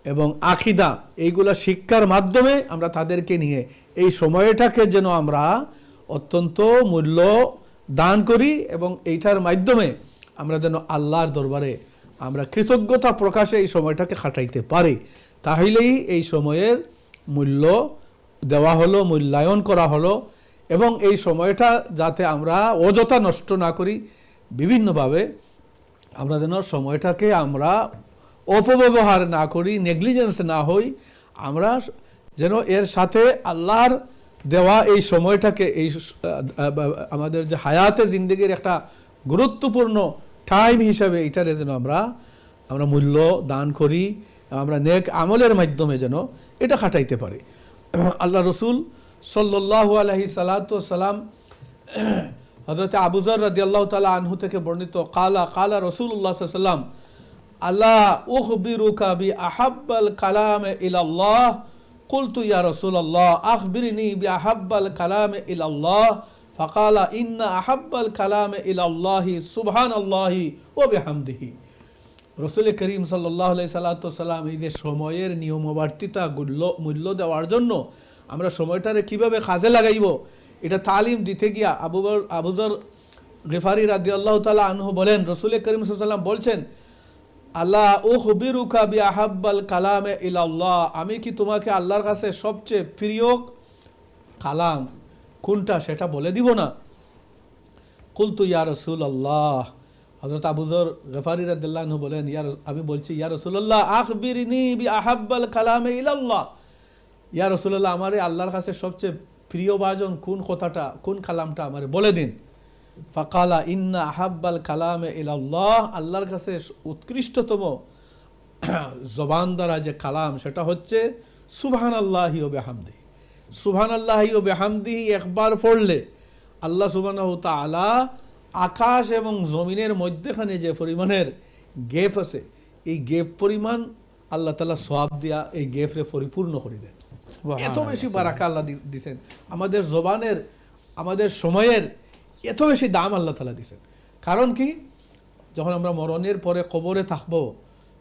Speaker 2: এবং আকিদা এইগুলা শিক্ষার মাধ্যমে আমরা তাদেরকে নিয়ে এই সময়টাকে যেন আমরা অত্যন্ত মূল্য দান করি এবং এইটার মাধ্যমে আমরা যেন আল্লাহর দরবারে আমরা কৃতজ্ঞতা প্রকাশে এই সময়টাকে খাটাইতে পারি। তাহলেই এই সময়ের মূল্য দেওয়া হলো, মূল্যায়ন করা হলো, এবং এই সময়টা যাতে আমরা অযথা নষ্ট না করি, বিভিন্নভাবে আমরা যেন সময়টাকে আমরা অপব্যবহার না করি, নেগলিজেন্স না হই, আমরা যেন এর সাথে আল্লাহর দেওয়া এই সময়টাকে এই আমাদের যে হায়াতে জিন্দেগির একটা গুরুত্বপূর্ণ টাইম হিসাবে এটারে যেন আমরা মূল্য দান করি, আমরা নেক আমলের মাধ্যমে যেন এটা খাটাইতে পারি। আল্লাহ রসুল সাল্লাল্লাহু আলাইহি সাল্লাতু সাল্লাম হযরত আবু যর রাদিয়াল্লাহু তাআলা আনহু থেকে বর্ণিত, কালা রাসূলুল্লাহ সাল্লাল্লাহু আলাইহি ওয়াসাল্লাম, আলা উখবিরুকা বি আহাব্বাল কালামে ইলাল্লাহ, কুলতু ইয়া রাসূলুল্লাহ আখবিরনি বি আহাব্বাল কালামে ইলাল্লাহ, ফাকালা ইন্না আহাব্বাল কালামে ইলাল্লাহি সুবহানাল্লাহি ওয়া বিহামদিহি। রাসূল করিম সাল্লাল্লাহু আলাইহি সাল্লাম এই যে সময়ের নিয়মবর্তিতা মূল্য দেওয়ার জন্য আমরা সময়টারে কিভাবে কাজে লাগাইব এটা তালিম দিতে গিয়া আবু যর গিফারি রাদিয়াল্লাহু তাআলা আনহু বলেন, রাসূল করিম সাল্লাল্লাহু আলাইহি ওয়াসাল্লাম বলছেন, আলা উখবিরুকা বি আহাব্বাল কালামে ইলাল্লাহ, আমি কি তোমাকে আল্লাহর কাছে সবচেয়ে প্রিয় কালাম কোনটা সেটা বলে দিব না? কুলতু ইয়া রাসূলুল্লাহ, হযরত আবু যর গিফারি রাদিয়াল্লাহু আনহু বলেন, আমি বলছি ইয়া রাসূলুল্লাহ আখবিরনি বি আহাব্বাল কালামে ইলাল্লাহ, ইয়া রাসূলুল্লাহ আমারে আল্লাহর কাছে সবচেয়ে প্রিয় বাজন কোন কথাটা, কোন কালামটা আমারে বলে দিন। ফাকালা ইন্না আহাব্বাল কালামে ইলাল্লাহ, আল্লাহর কাছে উৎকৃষ্টতম জবান দ্বারা যে কালাম সেটা হচ্ছে সুবহানাল্লাহি ওয়া বিহামদিহি। সুবহানাল্লাহি ওয়া বিহামদিহি একবার পড়লে আল্লাহ সুবহানাহু ওয়া তাআলা আকাশ এবং জমিনের মধ্যখানে যে পরিমাণের গ্যাপ আছে, এই গ্যাপ পরিমাণ আল্লাহ তাআলা সওয়াব দিয়া এই গ্যাপরে পরিপূর্ণ করে দেন। এত বেশি বারাকা আল্লাহ দিয়েছেন, আমাদের জবানের, আমাদের সময়ের এত বেশি দাম আল্লাহ তাআলা দিয়েছেন। কারণ কি, যখন আমরা মরণের পরে কবরে থাকব,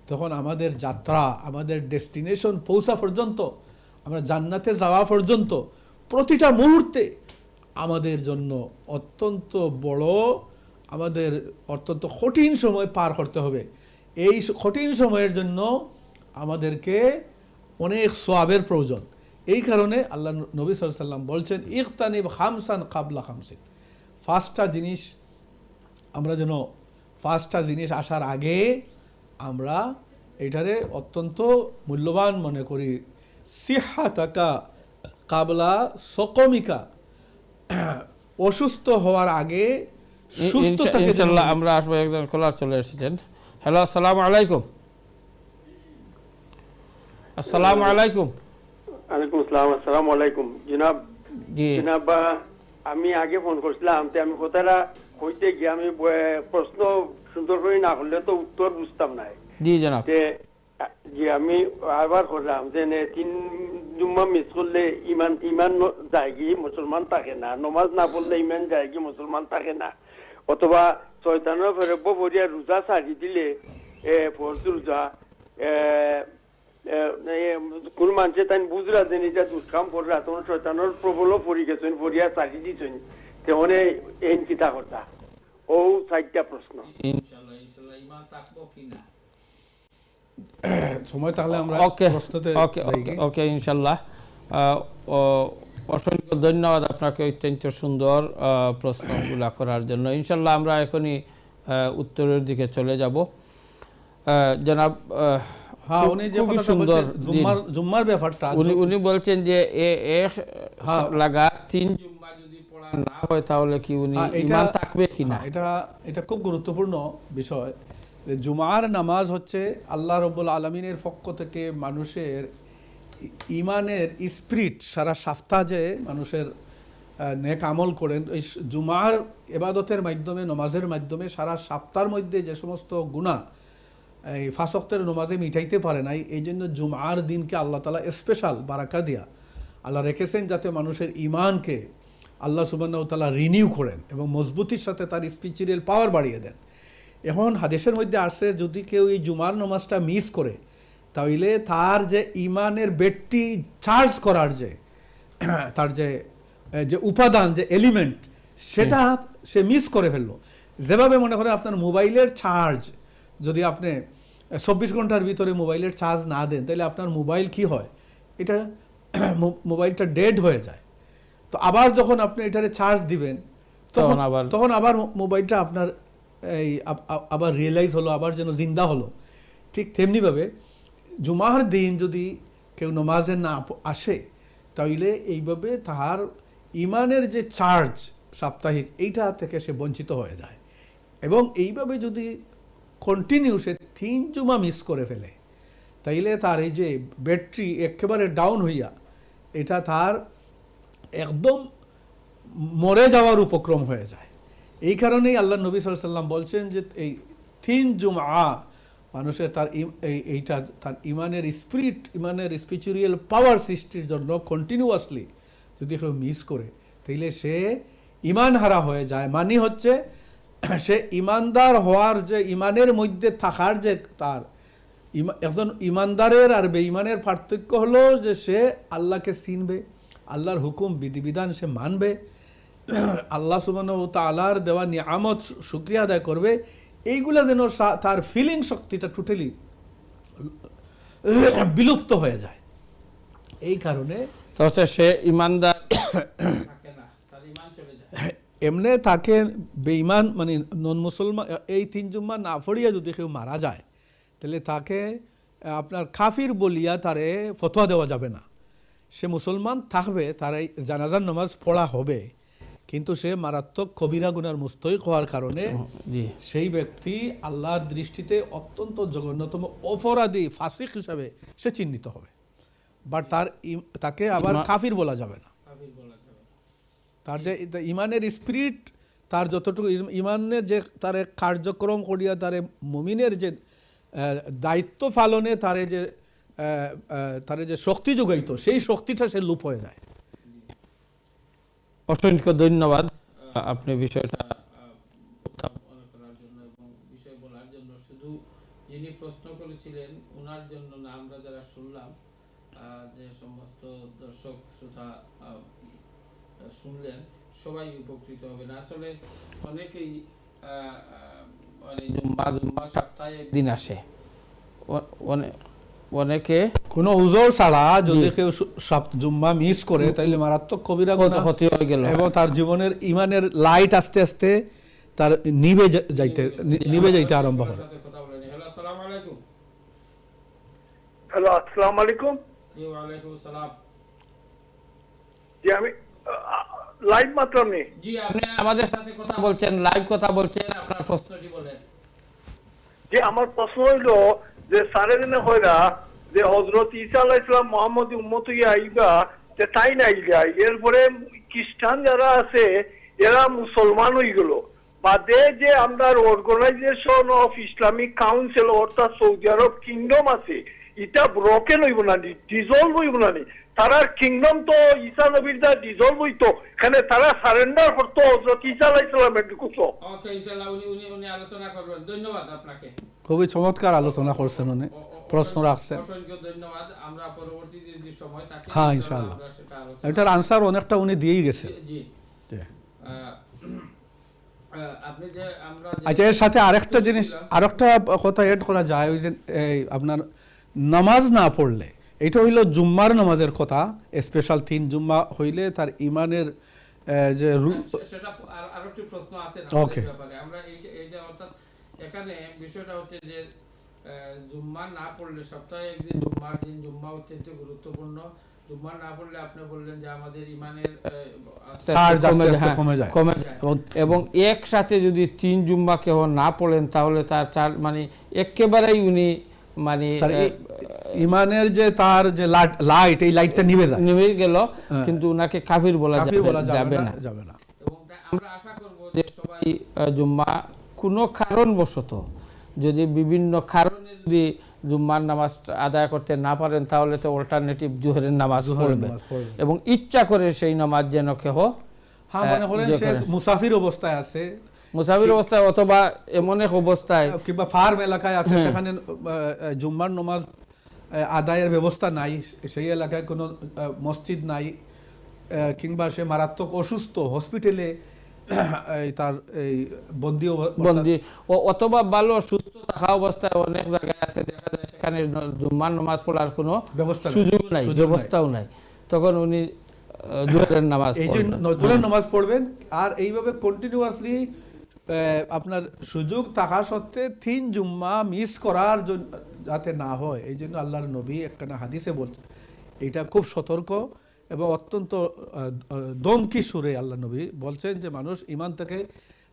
Speaker 2: তখন আমাদের যাত্রা, আমাদের ডেস্টিনেশন পৌঁছা পর্যন্ত, আমরা জান্নাতে যাওয়া পর্যন্ত প্রতিটা মুহূর্তে আমাদের জন্য অত্যন্ত বড়, আমাদের অত্যন্ত কঠিন সময় পার করতে হবে। এই কঠিন সময়ের জন্য আমাদেরকে অনেক সওয়াবের প্রয়োজন। এই কারণে আল্লাহ নবী সাল্লাল্লাহু আলাইহি ওয়াসাল্লাম বলছেন, ইগতানিব খামসান কাবলা খামসিন, ফার্স্টটা জিনিস আসার আগে আমরা এটারে অত্যন্ত মূল্যবান মনে করি। সিহাতাকা কাবলা সকমিকা, অসুস্থ হওয়ার আগে সুস্থ থাকে।
Speaker 1: ইনশাআল্লাহ আমরা আসবো, একজন কলার চলে এসেছেন। হ্যালো, আসসালামু আলাইকুম। আসসালামু আলাইকুম।
Speaker 4: ওয়ালাইকুম আসসালাম। আসসালামু আলাইকুম জনাব, আমি আগে ফোন করছিলাম, আমি কথাটা কইতে গিয়ে আমি প্রশ্ন সুন্দর করে না করলে তো উত্তর বুঝতাম না।
Speaker 1: জি জনাব।
Speaker 4: যে আমি আবার করলাম যে 3 জুম্মা মিস করলে ইমান যায় কি মুসলমান থাকে না, নমাজ না পড়লে ইমান যায় কি মুসলমান থাকে না, অথবা শয়তানের ফেরব ভরিয়া রোজা ছাড়ি দিলে ফরজ রোজা কোন মানুষে তাই বুঝরা যে নিজে দুষ্কাম কররা, তখন শয়তানের প্রবল পরি গেছেন, ভরিয়া ছাড়ি দিয়েছেন, তেমন এই চিন্তা করতা। ও 4টা প্রশ্ন।
Speaker 1: ইনশাআল্লাহ ঈমান থাকবো কিনা
Speaker 2: সময় তাহলে আমরা প্রশ্নতে
Speaker 1: ওকে ইনশাআল্লাহ। অসংখ্য ধন্যবাদ আপনাকে অত্যন্ত সুন্দর প্রশ্নগুলা করার জন্য। ইনশাআল্লাহ আমরা এখনই উত্তরের দিকে চলে যাব। জনাব,
Speaker 2: উনি যে জুম্মার ব্যাপারটা
Speaker 1: উনি বলছেন যে এক লাগা 3 জুম্মা যদি পড়া জুমা না হয় তাহলে কি উনি
Speaker 2: এটা
Speaker 1: ঈমান থাকবে কিনা?
Speaker 2: এটা খুব গুরুত্বপূর্ণ বিষয়। যে জুমার নামাজ হচ্ছে আল্লাহ রাব্বুল আলামিনের পক্ষ থেকে মানুষের ইমানের স্পিরিট সারা সপ্তাহ যে মানুষের নেক আমল করেন, এই জুমার ইবাদতের মাধ্যমে, নমাজের মাধ্যমে সারা সপ্তাহের মধ্যে যে সমস্ত গুনাহ এই 5 ওয়াক্তের নমাজে মিটাইতে পারে নাই, এই জন্য জুমার দিনকে আল্লাহ তাআলা স্পেশাল বারাকা দিয়া আল্লাহ রেখেছেন যাতে মানুষের ইমানকে আল্লাহ সুবহানাহু ওয়া তাআলা রিনিউ করেন এবং মজবুতির সাথে তার স্পিরিচুয়াল পাওয়ার বাড়িয়ে দেন। এখন হাদিসের মধ্যে আসছে যদি কেউ এই জুমার নামাজটা মিস করে তাহলে তার যে ইমানের ব্যাটারি চার্জ করার যে তার যে উপাদান, যে এলিমেন্ট, সেটা সে মিস করে ফেললো। যেভাবে মনে করেন আপনার মোবাইলের চার্জ যদি আপনি 24 ঘন্টার ভিতরে মোবাইলের চার্জ না দেন তাহলে আপনার মোবাইল কি হয়, এটা মোবাইলটা ডেড হয়ে যায়। তো আবার যখন আপনি এটারে চার্জ দিবেন তখন আবার মোবাইলটা আপনার এই আবার রিয়েলাইজ হলো, আবার যেন জিন্দা হলো। ঠিক তেমনিভাবে জুমার দিন যদি কেউ নামাজে না আসে তাইলে এইভাবে তার ইমানের যে চার্জ সাপ্তাহিক, এইটা থেকে সে বঞ্চিত হয়ে যায়। এবং এইভাবে যদি কন্টিনিউ সে 3 জুমা মিস করে ফেলে তাইলে তার এই যে ব্যাটারি একেবারে ডাউন হইয়া এটা তার একদম মরে যাওয়ার উপক্রম হয়ে যায়। এই কারণেই আল্লাহ নবী সাল্লাল্লাহু আলাইহি ওয়াসাল্লাম বলছেন যে এই 3 জুমা মানুষের তার এইটা তার ইমানের স্পিরিট, ইমানের স্পিরিচুয়াল পাওয়ার সৃষ্টির জন্য কন্টিনিউয়াসলি যদি কেউ মিস করে তাইলে সে ইমান হারা হয়ে যায়। মানে হচ্ছে সে ইমানদার হওয়ার যে ইমানের মধ্যে থাকার যে তার একজন ইমানদারের আর বেঈমানের পার্থক্য হলো যে সে আল্লাহকে চিনবে, আল্লাহর হুকুম বিধিবিধান সে মানবে, আল্লাহ সুবহানাহু ওয়া তাআলার দেওয়া নিয়ামত শুকরিয়া আদায় করবে। এইগুলা যেন তার ফিলিং শক্তিটা টোটালি বিলুপ্ত হয়ে যায়। এই কারণে
Speaker 1: সে ইমানদার থাকে না, তার ঈমান চলে যায়।
Speaker 2: এমনি তাকে বেঈমান মানে নন মুসলমান এই 3 জুম্মা না পড়িয়া যদি কেউ মারা যায় তাহলে তাকে আপনার কাফির বলিয়া তারে ফতোয়া দেওয়া যাবে না। সে মুসলমান থাকবে, তার এই জানাজার নামাজ পড়া হবে, কিন্তু সে মারাত্মক কবিরা গুনার মুস্তাহিক হওয়ার কারণে সেই ব্যক্তি আল্লাহর দৃষ্টিতে অত্যন্ত জঘন্যতম অপরাধী, ফাসিক হিসাবে সে চিহ্নিত হবে। বাট তাকে আবার কাফির বলা যাবে না। তার যে ইমানের স্পিরিট, তার যতটুকু ইমানের যে তার কার্যক্রম করিয়া তার মুমিনের যে দায়িত্ব পালনে তার যে শক্তি যোগাইত, সেই শক্তিটা সে লুপ হয়ে যায়।
Speaker 1: অসংখ্য ধন্যবাদ আপনি বিষয়টা উত্থাপন করার জন্য এবং বিষয় বলার জন্য। শুধু যিনি প্রশ্ন করেছিলেন ওনার জন্য না, আমরা যারা শুনলাম, যে সমস্ত দর্শক শ্রোতা শুনলেন, সবাই উপকৃত হবেন। আসলে অনেকেই মানে জুম্মা সপ্তাহে একদিন আসে, অনেকে
Speaker 2: কোনো উজর ছাড়া যদি কেউ জুম্মা মিস করে তাহলে মারাত্মক কবিরা গুনাহ ক্ষতি হয়ে গেল এবং তার জীবনের ইমানের লাইট আস্তে আস্তে তার নিভে যাইতে আরম্ভ করে।
Speaker 3: হ্যালো, আসসালামু আলাইকুম।
Speaker 1: ওয়া আলাইকুম আসসালাম।
Speaker 3: জি, আমি লাইভ মাত্র নেই।
Speaker 1: জি, আপনি আমাদের সাথে কথা বলছেন, লাইভ কথা বলছেন, আপনার প্রশ্নটি বলেন।
Speaker 3: যে আমার প্রশ্ন হইল যে সাড়ে দিনে হইরা যে হযরত ঈসা আলাইহিস সালাম মুহাম্মদ উম্মত ইয়া আইবা যে তাই না আইলা, এরপরে খ্রিস্টান যারা আছে এরা মুসলমান হয়ে গেল, বাদে যে আমরা অর্গানাইজেশন অফ ইসলামিক কাউন্সিল অর্থাৎ সৌদি আরব কিংডম আছে, এটা ব্রোকেন হইব না, ডিজলভ হইব না। তারা কিংডম তো ঈসা নবীর দা ডিজলভ হইতো, এখানে তারা সারেন্ডার করতো হযরত ঈসা আলাইহিস সালামের দিকে।
Speaker 1: ওকে, ইনশাআল্লাহ উনি আলোচনা করবেন। ধন্যবাদ আপনাকে,
Speaker 2: খুবই চমৎকার আলোচনা করছেন, উনি প্রশ্ন রাখছেন।
Speaker 1: অসংখ্য ধন্যবাদ। আমরা পরবর্তী যদি সময় থাকে
Speaker 2: হ্যাঁ ইনশাআল্লাহ এটার আনসার অনেকটা উনি দিয়েই গেছেন।
Speaker 1: জি, আপনি যে আমরা
Speaker 2: আচ্ছা, এর সাথে আরেকটা জিনিস, আরেকটা কথা এড করা যায়, ওই যে আপনার নামাজ না পড়লে, এটা হইল জুম্মার নামাজের কথা, স্পেশাল 3 জুম্মা হইলে তার ইমানের যে
Speaker 1: সেটা আরেকটি প্রশ্ন আছে
Speaker 2: ওকে
Speaker 1: ব্যাপারে। আমরা এই যে অর্থাৎ এখানে বিষয়টা হচ্ছে যে জুম্মা না পড়লে সপ্তাহে একদিন জুম্মার দিন জুম্মা অত্যন্ত গুরুত্বপূর্ণ। জুম্মা না পড়লে আপনি বললেন যে আমাদের ঈমানের
Speaker 2: চার্জ আস্তে আস্তে কমে যায়
Speaker 1: এবং একসাথে যদি 3 জুম্মা কেউ না পড়েন তাহলে তার চার মানে একেবারেই উনি মানে
Speaker 2: ঈমানের যে তার যে লাইট এই লাইটটা নিভে
Speaker 1: গেল, কিন্তু উনাকে কাফির বলা যাবে না। এবং আমরা আশা করব যে সবাই জুম্মা কোনো কারণবশত যদি বিভিন্ন কারণে যদি জুম্মার নামাজ আদায় করতে না পারেন তাহলে তো অল্টারনেটিভ জোহরের নামাজ পড়বে এবং ইচ্ছা করে সেই নামাজ যেন কেহ
Speaker 2: মনে করেন সে মুসাফির অবস্থায় আছে,
Speaker 1: মুসাফির অবস্থায় অথবা এমন এক অবস্থায়
Speaker 2: কিংবা ফার্ম এলাকায় আছে, সেখানে জুম্মার নামাজ আদায়ের ব্যবস্থা নাই, সেই এলাকায় কোনো মসজিদ নাই, কিংবা সে মারাত্মক অসুস্থ, হসপিটালে তার এই বন্দি
Speaker 1: অথবা ভালো সুস্থ থাকা অবস্থায় অনেক জায়গায় আছে দেখা যায় সেখানে জুম্মার নামাজ পড়ার কোনো সুযোগ নাই, ব্যবস্থাও নাই, তখন উনি জোহরের নামাজ
Speaker 2: জোহরের নামাজ পড়বেন। আর এইভাবে কন্টিনিউয়াসলি আপনার সুযোগ থাকা সত্ত্বে 3 জুম্মা মিস করার যাতে না হয়, এই জন্য আল্লাহর নবী একটা হাদিসে বলছেন, এটা খুব সতর্ক এবং অত্যন্ত দমকি সুরে আল্লাহ নবী বলছেন যে মানুষ ঈমান থেকে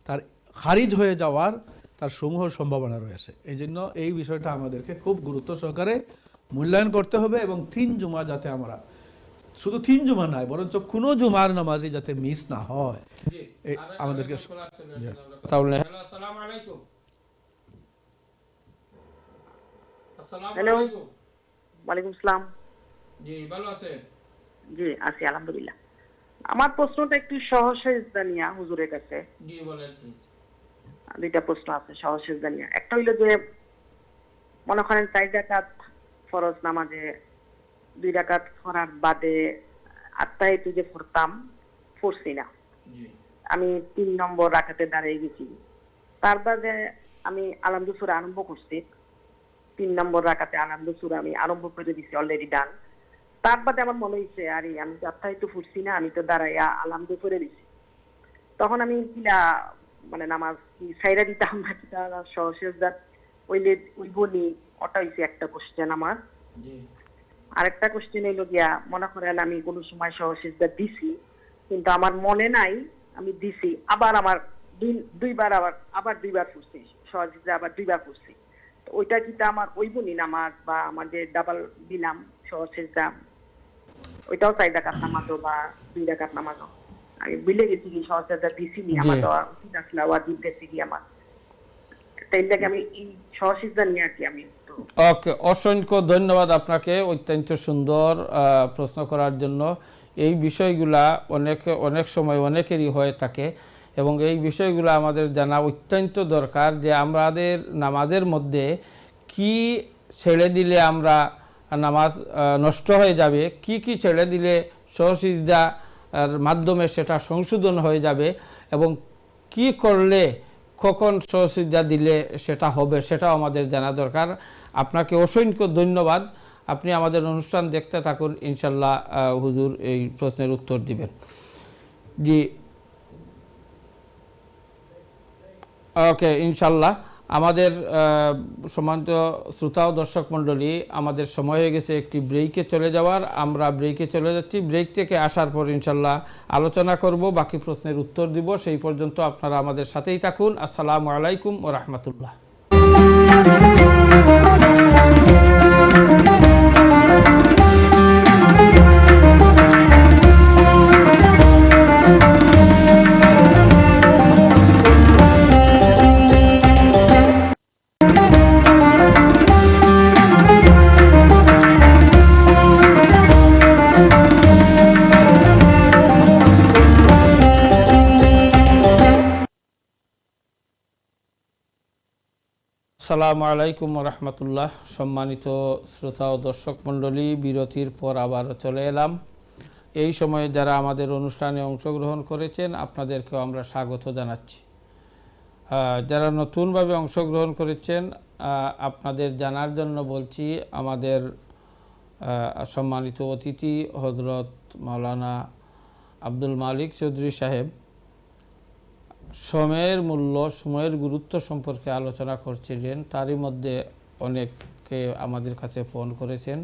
Speaker 2: তার খারিজ হয়ে যাওয়ার তার সমূহ সম্ভাবনা রয়েছে। এই জন্য এই বিষয়টা আমাদেরকে খুব গুরুত্ব সহকারে মূল্যায়ন করতে হবে এবং 3 জুমা যাতে আমরা শুধু 3 জুমা নয় বরঞ্চ কোনো জুমার নামাজই যাতে মিস না হয় আমাদেরকে।
Speaker 1: তাহলে হ্যালো, আসসালামু আলাইকুম। আসসালামু আলাইকুম।
Speaker 5: ওয়ালাইকুম আসসালাম।
Speaker 1: জি, ভালো আছেন?
Speaker 5: জি আছি আলহামদুলিল্লাহ। আমার প্রশ্নটা একটু সহজ-সরল হুজুরের কাছে।
Speaker 1: জি বলেন প্লিজ।
Speaker 5: 2টা প্রশ্ন আছে সহজ-সরল। একটা হইলো যে মনে করেন 4 রাকাত ফরজ নামাজে 2 রাকাত পড়ার বাদে আত্তাহিয়াতু যে পড়ছি না, আমি 3 নম্বর রাকাতে দাঁড়িয়ে গেছি, তার বাদে আমি আলহামদু সূরা আরম্ভ করছি, 3 নম্বর রাকাতে আলহামদু সূরা আমি আরম্ভ করে দিছি, অলরেডি ডান। তার বাদে আমার মনে হয়েছে আরে আমি তো আত্তাহিয়াতু পড়ছি না, আমি তো দাঁড়াইয়া আলহামদু করে দিছি, তখন আমি মানে নামাজ কি সাইরা দিতাম নাকি তারা সহজেজদা ওই বলি, ওটা হইছে একটা কোশ্চেন আমার। আরেকটা কোশ্চেন হইল গিয়া মনে করেন আমি কোনো সময় সহজেজদা দিছি কিন্তু আমার মনে নাই আমি দিছি, আবার আমার দুইবার আবার 2বার পড়ছি সহজেজদা, আবার 2বার পড়ছি, তো ওইটা কি আমার ওই বলি নামাজ বা আমার যে ডাবল দিলাম সহজেজদা ওইটাও 4 রাকাত নামাজও বা 2 রাকাত নামাজও আমি ভুলে গেছি কি সহজেজদা দিছি নি, আমার তো উচিত আসলে ওয়াজিব গেছি কি আমার, তাই লাগে আমি এই সহজেজদা নিয়ে আর কি আমি।
Speaker 1: ওকে, অসংখ্য ধন্যবাদ আপনাকে অত্যন্ত সুন্দর প্রশ্ন করার জন্য। এই বিষয়গুলা অনেক সময় অনেকেরই হয়ে থাকে এবং এই বিষয়গুলো আমাদের জানা অত্যন্ত দরকার যে আমাদের নামাজের মধ্যে কি ছেড়ে দিলে আমরা নামাজ নষ্ট হয়ে যাবে, কি ছেড়ে দিলে সহজেজদার মাধ্যমে সেটা সংশোধন হয়ে যাবে এবং কি করলে কখন সহজেজদা দিলে সেটা হবে, সেটাও আমাদের জানা দরকার। আপনাকে অসংখ্য ধন্যবাদ। আপনি আমাদের অনুষ্ঠান দেখতে থাকুন, ইনশাল্লাহ হুজুর এই প্রশ্নের উত্তর দিবেন। জি ওকে, ইনশাল্লাহ। আমাদের সম্মানিত শ্রোতা ও দর্শক মণ্ডলী, আমাদের সময় হয়ে গেছে একটি ব্রেকে চলে যাওয়ার। আমরা ব্রেকে চলে যাচ্ছি। ব্রেক থেকে আসার পর ইনশাল্লাহ আলোচনা করব, বাকি প্রশ্নের উত্তর দিব। সেই পর্যন্ত আপনারা আমাদের সাথেই থাকুন। আসসালামু আলাইকুম ওয়া রাহমাতুল্লাহ। আসসালামু আলাইকুম রহমতুল্লাহ। সম্মানিত শ্রোতা ও দর্শক মণ্ডলী, বিরতির পর আবার চলে এলাম। এই সময়ে যারা আমাদের অনুষ্ঠানে অংশগ্রহণ করেছেন আপনাদেরকেও আমরা স্বাগত জানাচ্ছি। যারা নতুনভাবে অংশগ্রহণ করেছেন আপনাদের জানার জন্য বলছি, আমাদের সম্মানিত অতিথি হযরত মাওলানা আব্দুল মালিক চৌধুরী সাহেব সময়ের মূল্য, সময়ের গুরুত্ব সম্পর্কে আলোচনা করছিলেন। তারই মধ্যে অনেকে আমাদের কাছে ফোন করেছেন,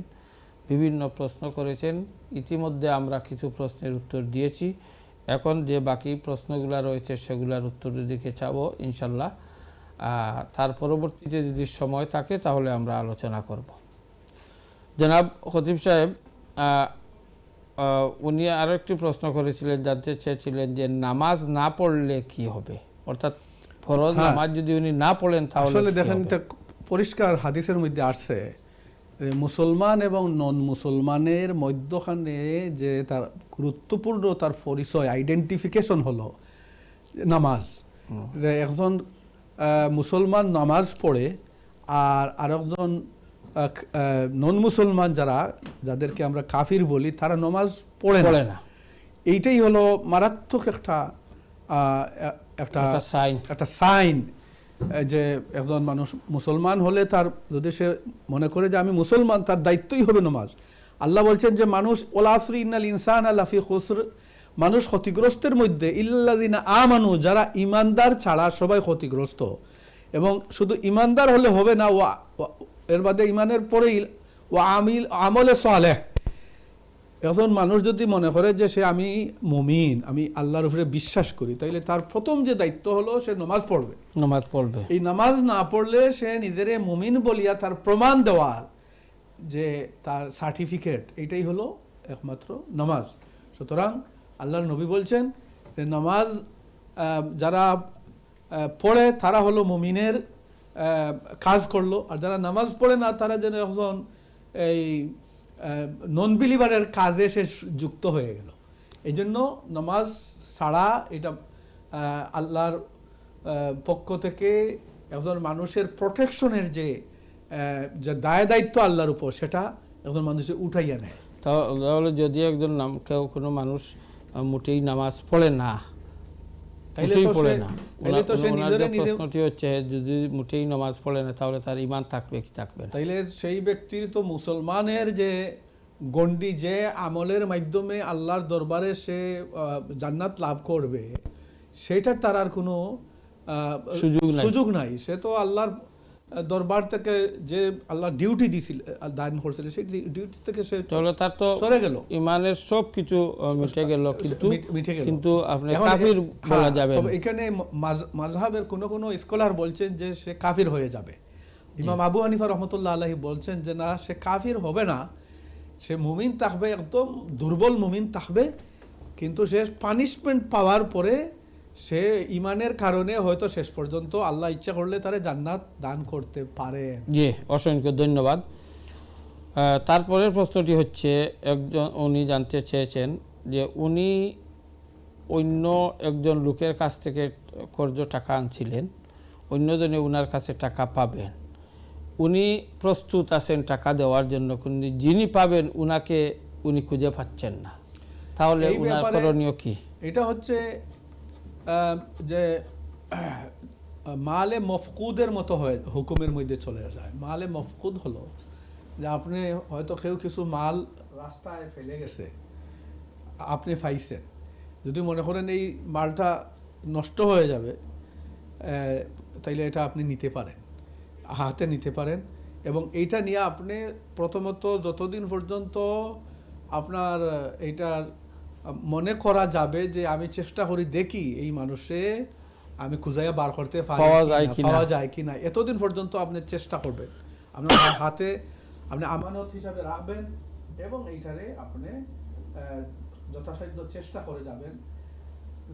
Speaker 1: বিভিন্ন প্রশ্ন করেছেন। ইতিমধ্যে আমরা কিছু প্রশ্নের উত্তর দিয়েছি। এখন যে বাকি প্রশ্নগুলো রয়েছে সেগুলোর উত্তরের দিকে চাবো ইনশাল্লাহ। তার পরবর্তীতে যদি সময় থাকে তাহলে আমরা আলোচনা করব। জনাব খতিব সাহেব, উনি আরও একটি প্রশ্ন করেছিলেন, জানতে চেয়েছিলেন যে নামাজ না পড়লে কি হবে, অর্থাৎ ফরজ নামাজ যদি উনি না পড়েন তাহলে
Speaker 2: আসলে দেখেন এটা পরিষ্কার হাদিসের মধ্যে আসছে, মুসলমান এবং নন মুসলমানের মধ্যখানে যে তার গুরুত্বপূর্ণ তার পরিচয় আইডেন্টিফিকেশন হলো নামাজ। যে একজন মুসলমান নামাজ পড়ে আর আরেকজন নন মুসলমান যাদেরকে আমরা কাফির বলি তারা নামাজ পড়ে না। এইটাই হলো মারাত্মক একটা সাইন যে একজন মানুষ মুসলমান হলে তার যদি সে মনে করে যে আমি মুসলমান, তার দায়িত্বই হবে নামাজ। আল্লাহ বলছেন যে মানুষ ওয়াল আসরি ইন্নাল ইনসানা লাফি খুসর, মানুষ ক্ষতিগ্রস্তের মধ্যে, ইল্লাযিনা আমানু, যারা ইমানদার ছাড়া সবাই ক্ষতিগ্রস্ত। এবং শুধু ইমানদার হলে হবে না, এর বাদে ইমানের পরেই আমলে সালেহ। এখন মানুষ যদি মনে করে যে সে আমি মুমিন, আমি আল্লাহর উপরে বিশ্বাস করি, তাইলে তার প্রথম যে দায়িত্ব হলো সে নামাজ পড়বে। এই নামাজ না পড়লে সে নিজের মুমিন বলিয়া তার প্রমাণ দেওয়ার যে তার সার্টিফিকেট, এটাই হলো একমাত্র নামাজ। সুতরাং আল্লাহর নবী বলছেন যে নামাজ যারা পড়ে তারা হলো মুমিনের কাজ করলো, আর যারা নামাজ পড়ে না তারা যেন একজন এই নন বিলিভারের কাজে সে যুক্ত হয়ে গেল। এই জন্য নামাজ ছাড়া এটা আল্লাহর পক্ষ থেকে একজন মানুষের প্রোটেকশনের যে দায় দায়িত্ব আল্লাহর উপর, সেটা একজন মানুষের উঠাইয়া নেয়।
Speaker 1: তাহলে যদি একজন কোনো মানুষ মোটেই নামাজ পড়ে না, প্রশ্নটি হচ্ছে যদি মোটেই নামাজ পড়ে না তাহলে তার ঈমান থাকবে কি থাকবে না?
Speaker 2: তাইলে সেই ব্যক্তির তো মুসলমানের যে গণ্ডি, যে আমলের মাধ্যমে আল্লাহর দরবারে সে জান্নাত লাভ করবে, সেটার তার আর কোনো সুযোগ নাই। সে তো আল্লাহর দরবার থেকে যে আল্লাহ ডিউটি দিছিল, দান করছিল, সেই ডিউটি থেকে সে তার তো সরে গেল, ইমানের সব কিছু মিটে গেল, কিন্তু আপনি কাফির বলা যাবে। তবে এখানে মাযহাবের কোনো স্কলার বলছেন যে সে কাফির হয়ে যাবে। ইমাম আবু হানিফা রহমতুল্লাহ আলাইহি বলছেন যে না, সে কাফির হবে না, সে মুমিন থাকবে, একদম দুর্বল মুমিন থাকবে, কিন্তু সে পানিশমেন্ট পাওয়ার পরে সে ইমানের কারণে হয়তো শেষ পর্যন্ত আল্লাহ ইচ্ছা করলে তারে জান্নাত দান করতে পারে।
Speaker 1: জি, অসংখ্য ধন্যবাদ। তারপরের প্রশ্নটি হচ্ছে, উনি জানতে চেয়েছেন যে উনি অন্য একজন লোকের কাছ থেকে কর্জ টাকা আনছিলেন, অন্যজনে উনার কাছে টাকা পাবেন, উনি প্রস্তুত আছেন টাকা দেওয়ার জন্য, কিন্তু যিনি পাবেন উনাকে উনি খুঁজে পাচ্ছেন না, তাহলে উনার করণীয় কি?
Speaker 2: এটা হচ্ছে যে মালে মফকুদের মতো হয়, হুকুমের মধ্যে চলে যায়। মালে মফকুদ হলো যে আপনি হয়তো কেউ কিছু মাল রাস্তায় ফেলে গেছে, আপনি পাইছেন, যদি মনে করেন এই মালটা নষ্ট হয়ে যাবে, তাইলে এটা আপনি নিতে পারেন, হাতে নিতে পারেন। এবং এইটা নিয়ে আপনি প্রথমত যতদিন পর্যন্ত আপনার এইটার মনে করা যাবে যে আমি চেষ্টা করি দেখি এই মানুষে আমি খুঁজাইয়া বার করতে পাওয়া যায় কিনা, এতদিন পর্যন্ত আপনি চেষ্টা করবেন, আপনার হাতে আপনি আমানত হিসাবে রাখবেন এবং এইটারে আপনি যথাসাধ্য চেষ্টা করে যাবেন।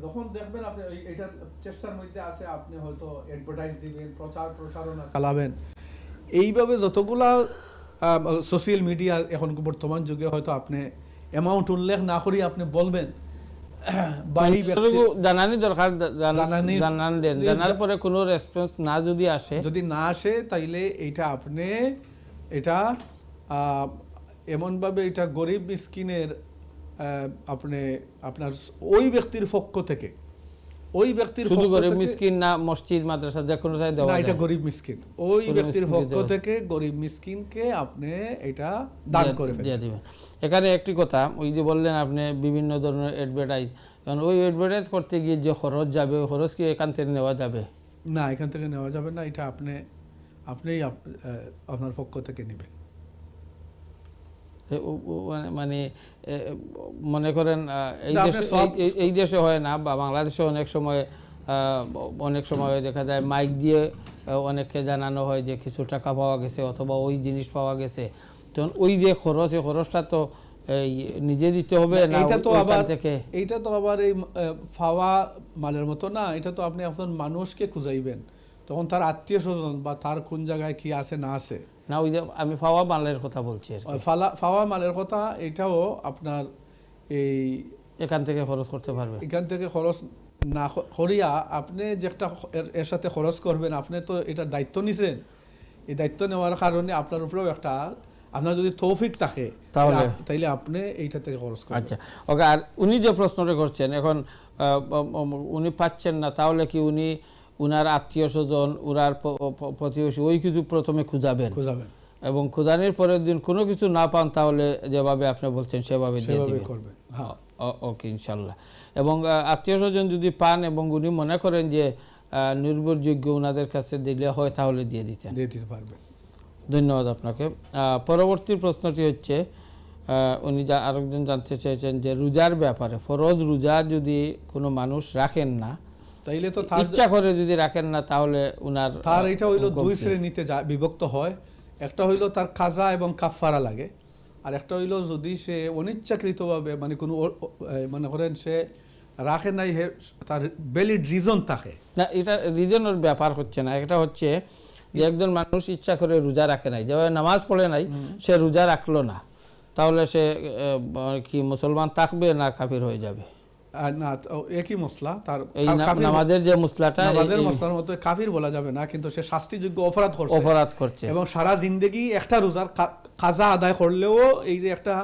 Speaker 2: যখন দেখবেন আপনি এইটার চেষ্টার মধ্যে আছে, আপনি হয়তো অ্যাডভার্টাইজ দিবেন, প্রচার প্রসারণা চালাবেন। এইভাবে যতগুলা সোশ্যাল মিডিয়া এখন বর্তমান যুগে, হয়তো আপনি অ্যামাউন্ট উল্লেখ না করি আপনি বলবেন
Speaker 1: জানানি দরকার, জানার পরে কোনো রেসপন্স না যদি
Speaker 2: না আসে তাইলে এইটা আপনি এটা এমনভাবে এটা গরিব মিসকিনের আপনি আপনার ওই ব্যক্তির পক্ষ থেকে, ওই ব্যক্তির
Speaker 1: শুধু গরিব মিসকিন না, মসজিদ মাদ্রাসা যে কোনো জায়গায় দেওয়া যায়,
Speaker 2: এটা গরিব মিসকিন, ওই ব্যক্তির পক্ষ থেকে গরিব মিসকিনকে আপনি এটা দান করে দিয়ে দিবেন।
Speaker 1: এখানে একটি কথা, ওই যে বললেন আপনি বিভিন্ন ধরনের অ্যাডভার্টাইজ, কারণ ওই অ্যাডভার্টাইজ করতে গিয়ে যে খরচ যাবে, ওই খরচ কি এখান থেকে নেওয়া যাবে?
Speaker 2: না, এখান থেকে নেওয়া যাবে না, এটা আপনি আপনার পক্ষ থেকে নেবেন।
Speaker 1: মানে মনে করেন এই দেশে হয় না, বা বাংলাদেশে অনেক সময় দেখা যায় মাইক দিয়ে অনেককে জানানো হয় যে কিছু টাকা পাওয়া গেছে অথবা ওই জিনিস পাওয়া গেছে, তখন ওই যে খরচ, এই খরচটা তো নিজে দিতে হবে না,
Speaker 2: এইটা তো আবার এই পাওয়া মালের মতো না, এটা তো আপনি এখন মানুষকে খুঁজাইবেন, তখন তার আত্মীয় স্বজন বা তার কোন জায়গায় কি আছে না আছে
Speaker 1: না, ওই যে আমি পাওয়া মালের কথা বলছি আর কি।
Speaker 2: পাওয়া মালের কথা, এটাও আপনার এই
Speaker 1: এখান থেকে খরচ করতে পারবে,
Speaker 2: এখান থেকে খরচ না করিয়া আপনি যে একটা এর সাথে খরচ করবেন, আপনি তো এটা দায়িত্ব নিছেন, এই দায়িত্ব নেওয়ার কারণে আপনার উপরেও একটা, আপনার যদি তৌফিক থাকে তাইলে আপনি এইটা থেকে খরচ করবেন।
Speaker 1: আচ্ছা, ওকে। আর উনি যে প্রশ্নটা করছেন এখন, উনি পাচ্ছেন না, তাহলে কি উনি উনার আত্মীয় স্বজন, উনার প্রতিবেশী ওই কিছু প্রথমে খুঁজাবেন, এবং খুঁজানির পরের দিন কোনো কিছু না পান, তাহলে যেভাবে আপনি বলছেন সেভাবে
Speaker 2: করবেন।
Speaker 1: ওকে, ইনশাল্লাহ। এবং আত্মীয় স্বজন যদি পান এবং উনি মনে করেন যে নির্ভরযোগ্য ওনাদের কাছে দিলে হয়, তাহলে দিয়ে দিতে
Speaker 2: পারবেন।
Speaker 1: ধন্যবাদ আপনাকে। পরবর্তী প্রশ্নটি হচ্ছে, উনি আরেকজন জানতে চেয়েছেন যে রোজার ব্যাপারে, ফরজ রোজা যদি কোনো মানুষ রাখেন না,
Speaker 2: তাইলে তো
Speaker 1: ইচ্ছা করে যদি রাখেন না, তাহলে উনার
Speaker 2: তার এটা হইলো দুই শ্রেণীতে বিভক্ত হয়। একটা হইলো তার কাজা এবং কাফারা লাগে, আর একটা হইলো যদি সে অনিচ্ছাকৃতভাবে মানে কোনো মনে করেন সে রাখে নাই, তার ভ্যালিড রিজন থাকে
Speaker 1: না, এটা রিজনের ব্যাপার হচ্ছে না, এটা হচ্ছে যে একজন মানুষ ইচ্ছা করে রোজা রাখে নাই, যেভাবে নামাজ পড়ে নাই, সে রোজা রাখলো না, তাহলে সে কি মুসলমান থাকবে না কাফির হয়ে যাবে?
Speaker 2: না, একই মশলা, তার
Speaker 1: নামাজের যে মশলাটা,
Speaker 2: নামাজের মশলার মতো কাফির বলা যাবে না, কিন্তু সে শাস্তিযোগ্য অপরাধ করছে এবং সারা জিন্দেগি একটা রোজার কাজা আদায় করলেও এই যে একটা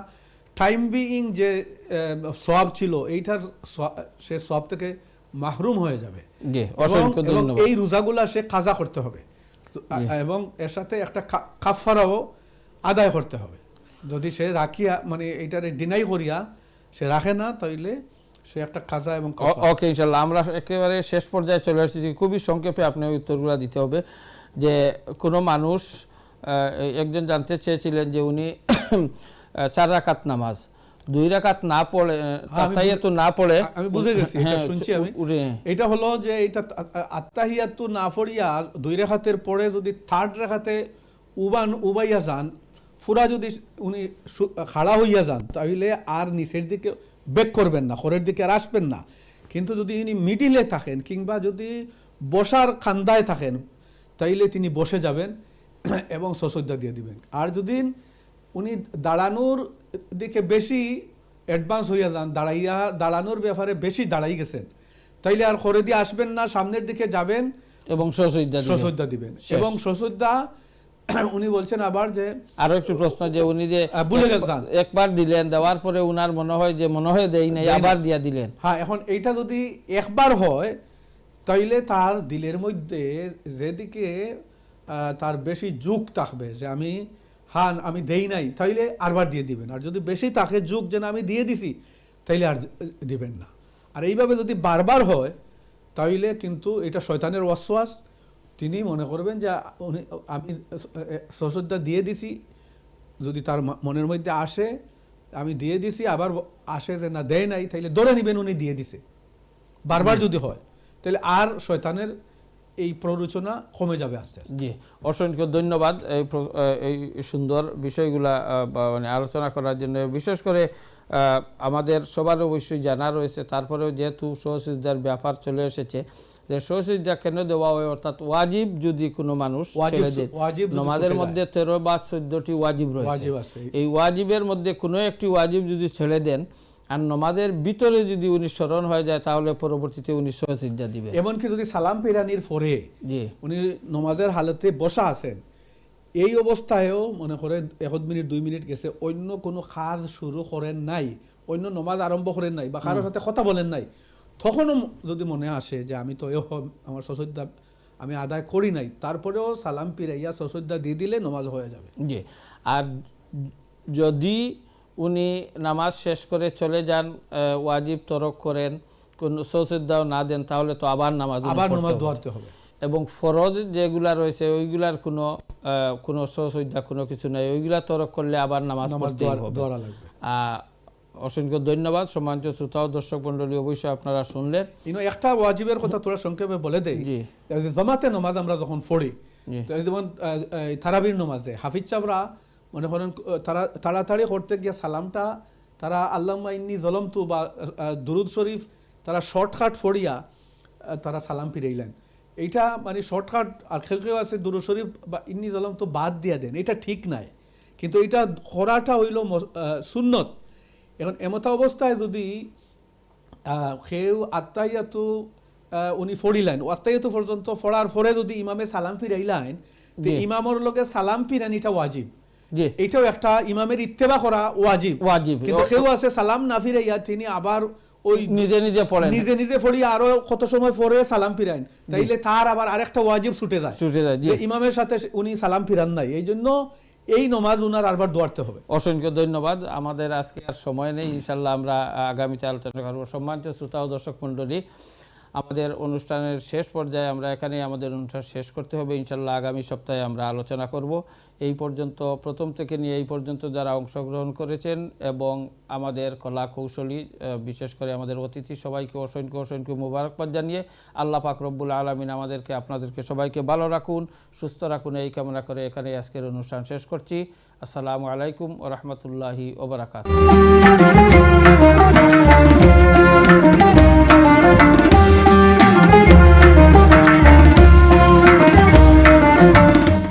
Speaker 2: টাইম বিইং যে সওয়াব ছিল, এইটার সে সওয়াব থেকে মাহরুম হয়ে যাবে। এবং এই রোজাগুলা সে কাজা করতে হবে, এবং এর সাথে একটা কাফারাও আদায় করতে হবে। যদি সে রাখিয়া মানে এইটারে ডিনাই করিয়া সে রাখে না, তাইলে সে একটা কাজা এবং
Speaker 1: ওকে, ইনশাআল্লাহ। আমরা একেবারে শেষ পর্যায়ে চলে এসেছি, খুবই সংক্ষেপে আপনি উত্তরগুলো দিতে হবে। যে কোনো মানুষ, একজন জানতে চেয়েছিলেন যে উনি 4 রাকাত নামাজ 2 রাকাত না পড়ে, আত্তাহিয়াতু না পড়ে,
Speaker 2: আমি বুঝে গেছি, এটা শুনছি আমি। এটা হলো যে এটা আত্তাহিয়াতু না পড়িয়া 2 রাকাতের পরে যদি 3rd রাকাতে উবাইয়া যান, পুরা যদি উনি খাড়া হইয়া যান, তাহলে আর নিচের দিকে ব্যাক করবেন না, খরের দিকে আর আসবেন না। কিন্তু যদি ইনি মিডিলে থাকেন কিংবা যদি বসার খান্দায় থাকেন, তাইলে তিনি বসে যাবেন এবং সসজ্জা দিয়ে দিবেন। আর যদি উনি দাঁড়ানোর দিকে বেশি অ্যাডভান্স হইয়া যান, দাঁড়ানোর ব্যাপারে বেশি দাঁড়াই গেছেন, তাইলে আর খরে দিয়ে আসবেন না, সামনের দিকে যাবেন
Speaker 1: এবং সসজ্জা
Speaker 2: দিবেন। এবং সসজ্জা উনি বলছেন আবার যে
Speaker 1: আরো একটু প্রশ্ন, যে উনি যে একবার দিলেন, দেওয়ার পরে উনার মনে হয় দেই নাই, আবার দিয়া দিলেন।
Speaker 2: হ্যাঁ, এখন এইটা যদি একবার হয়, তাইলে তার দিলের মধ্যে যেদিকে তার বেশি যুগ থাকবে যে আমি দেই নাই, তাইলে আরবার দিয়ে দিবেন। আর যদি বেশি থাকে যুগ যে আমি দিয়ে দিছি, তাইলে আর দিবেন না। আর এইভাবে যদি বারবার হয়, তাইলে কিন্তু এটা শয়তানের ওয়াসওয়াস। তিনি মনে করবেন যে আমি সসজ্জা দিয়ে দিছি, যদি তার মনের মধ্যে আসে আমি দিয়ে দিছি, আবার আসে যে না দেয় নাই, তাইলে ধরে নিবেন উনি দিয়ে দিছে। বারবার যদি হয়, তাহলে আর শয়তানের এই প্ররোচনা কমে যাবে আস্তে আস্তে।
Speaker 1: জি, অসংখ্য ধন্যবাদ এই সুন্দর বিষয়গুলা মানে আলোচনা করার জন্য। বিশেষ করে আমাদের সবার অবশ্যই জানা রয়েছে, তারপরেও যেহেতু সহসিদ্ধার ব্যাপার চলে এসেছে, যে সহসিদ্ধা কেন দেওয়া হয়, অর্থাৎ ওয়াজিব যদি কোনো মানুষ ছেড়ে দেন, নামাজের মধ্যে 13 বা 14টি ওয়াজিব রয়েছে, এই ওয়াজিবের মধ্যে কোনো একটি ওয়াজিব যদি ছেড়ে দেন আর নামাজের ভিতরে যদি উনি স্মরণ হয়ে যায়, তাহলে পরবর্তীতে উনি সহসিদ্ধা দিবেন।
Speaker 2: এমনকি যদি সালাম ফিরানির পরে উনি নামাজের হালতে বসা আছেন, এই অবস্থায়ও মনে করেন 1 মিনিট 2 মিনিট গেছে, অন্য কোনো কাজ শুরু করেন নাই, অন্য নামাজ আরম্ভ করেন নাই, বা কারোর সাথে কথা বলেন নাই, তখনও যদি মনে আসে যে আমি তো আমার সসজ্জা আমি আদায় করি নাই, তারপরেও সালাম ফিরাইয়া সসজ্জা দিয়ে দিলে নামাজ হয়ে যাবে।
Speaker 1: জি, আর যদি উনি নামাজ শেষ করে চলে যান, ওয়াজিব তরক করেন, কোন সসজ্জাও না দেন, তাহলে তো আবার নামাজ
Speaker 2: ধরতে হবে।
Speaker 1: এবং ফরজ যেগুলা রয়েছে ওইগুলার কোনো সহযোগিতা কোনো কিছু নাই, ওইগুলা তরক করলে আবার নামাজ পড়তে হবে। অসংখ্য ধন্যবাদ সম্মানিত শ্রোতা ও দর্শক মণ্ডলী, অবশ্যই আপনারা শুনলেন।
Speaker 2: একটা ওয়াজিবের কথা তোরা সংক্ষেপে বলে দেই। জামাতে নামাজ আমরা যখন পড়ি, যেমন তারাবির নামাজে হাফিজ সাহেবরা মনে করেন তাড়াতাড়ি করতে গিয়ে সালামটা তারা আল্লাহুম্মা ইন্নী যালামতু বা দুরুদ শরীফ তারা শর্টকাট পড়িয়া তারা সালাম ফিরাইলেন। এইটা মানে শর্টকাট, আর কেউ আছে দুরুদ শরীফ বা ইন্নী যালামতু বাদ দিয়া দেন, এটা ঠিক নাই, কিন্তু এটা করাটা হইল সুন্নত। এখন এমতা অবস্থায় যদি কেউ আত্তাহিয়াতু উনি ফড়িলেন, আত্তাহিয়াতু পর্যন্ত ফড়ার পরে যদি ইমামে সালাম ফিরাইলেন, ইমামের লগে সালাম ফিরানিটা ওয়াজিব। এটাও একটা ইমামের ইত্তেবা করা ওয়াজিব। কিন্তু কেউ আছে সালাম না ফিরাইয়া তিনি আবার ওই নিজে নিজে ফড়ি আরো কত সময় পরে সালাম ফিরাইন, তাইলে তার আবার আরেকটা ওয়াজিব ছুটে যায়, ইমামের সাথে উনি সালাম ফিরান নাই, এই জন্য এই নামাজ উনার আরবার দোয়ারতে হবে।
Speaker 1: অসংখ্য ধন্যবাদ। আমাদের আজকে আর সময় নেই, ইনশাল্লাহ আমরা আগামীতে আলোচনা করব। সম্মানিত শ্রোতা ও দর্শক মণ্ডলী, আমাদের অনুষ্ঠানের শেষ পর্যায়ে আমরা এখানেই আমাদের অনুষ্ঠান শেষ করতে হবে। ইনশাল্লাহ আগামী সপ্তাহে আমরা আলোচনা করব। এই পর্যন্ত প্রথম থেকে নিয়ে এই পর্যন্ত যারা অংশগ্রহণ করেছেন এবং আমাদের কলা কৌশলী বিশেষ করে আমাদের অতিথি সবাইকে অসংখ্য অসংখ্য মুবারকবাদ জানিয়ে আল্লাহ পাক রব্বুল আলামিন আমাদেরকে আপনাদেরকে সবাইকে ভালো রাখুন, সুস্থ রাখুন, এই কামনা করে এখানে আজকের অনুষ্ঠান শেষ করছি। আসসালামু আলাইকুম ওয়া রাহমাতুল্লাহি ওয়া বারাকাতুহু।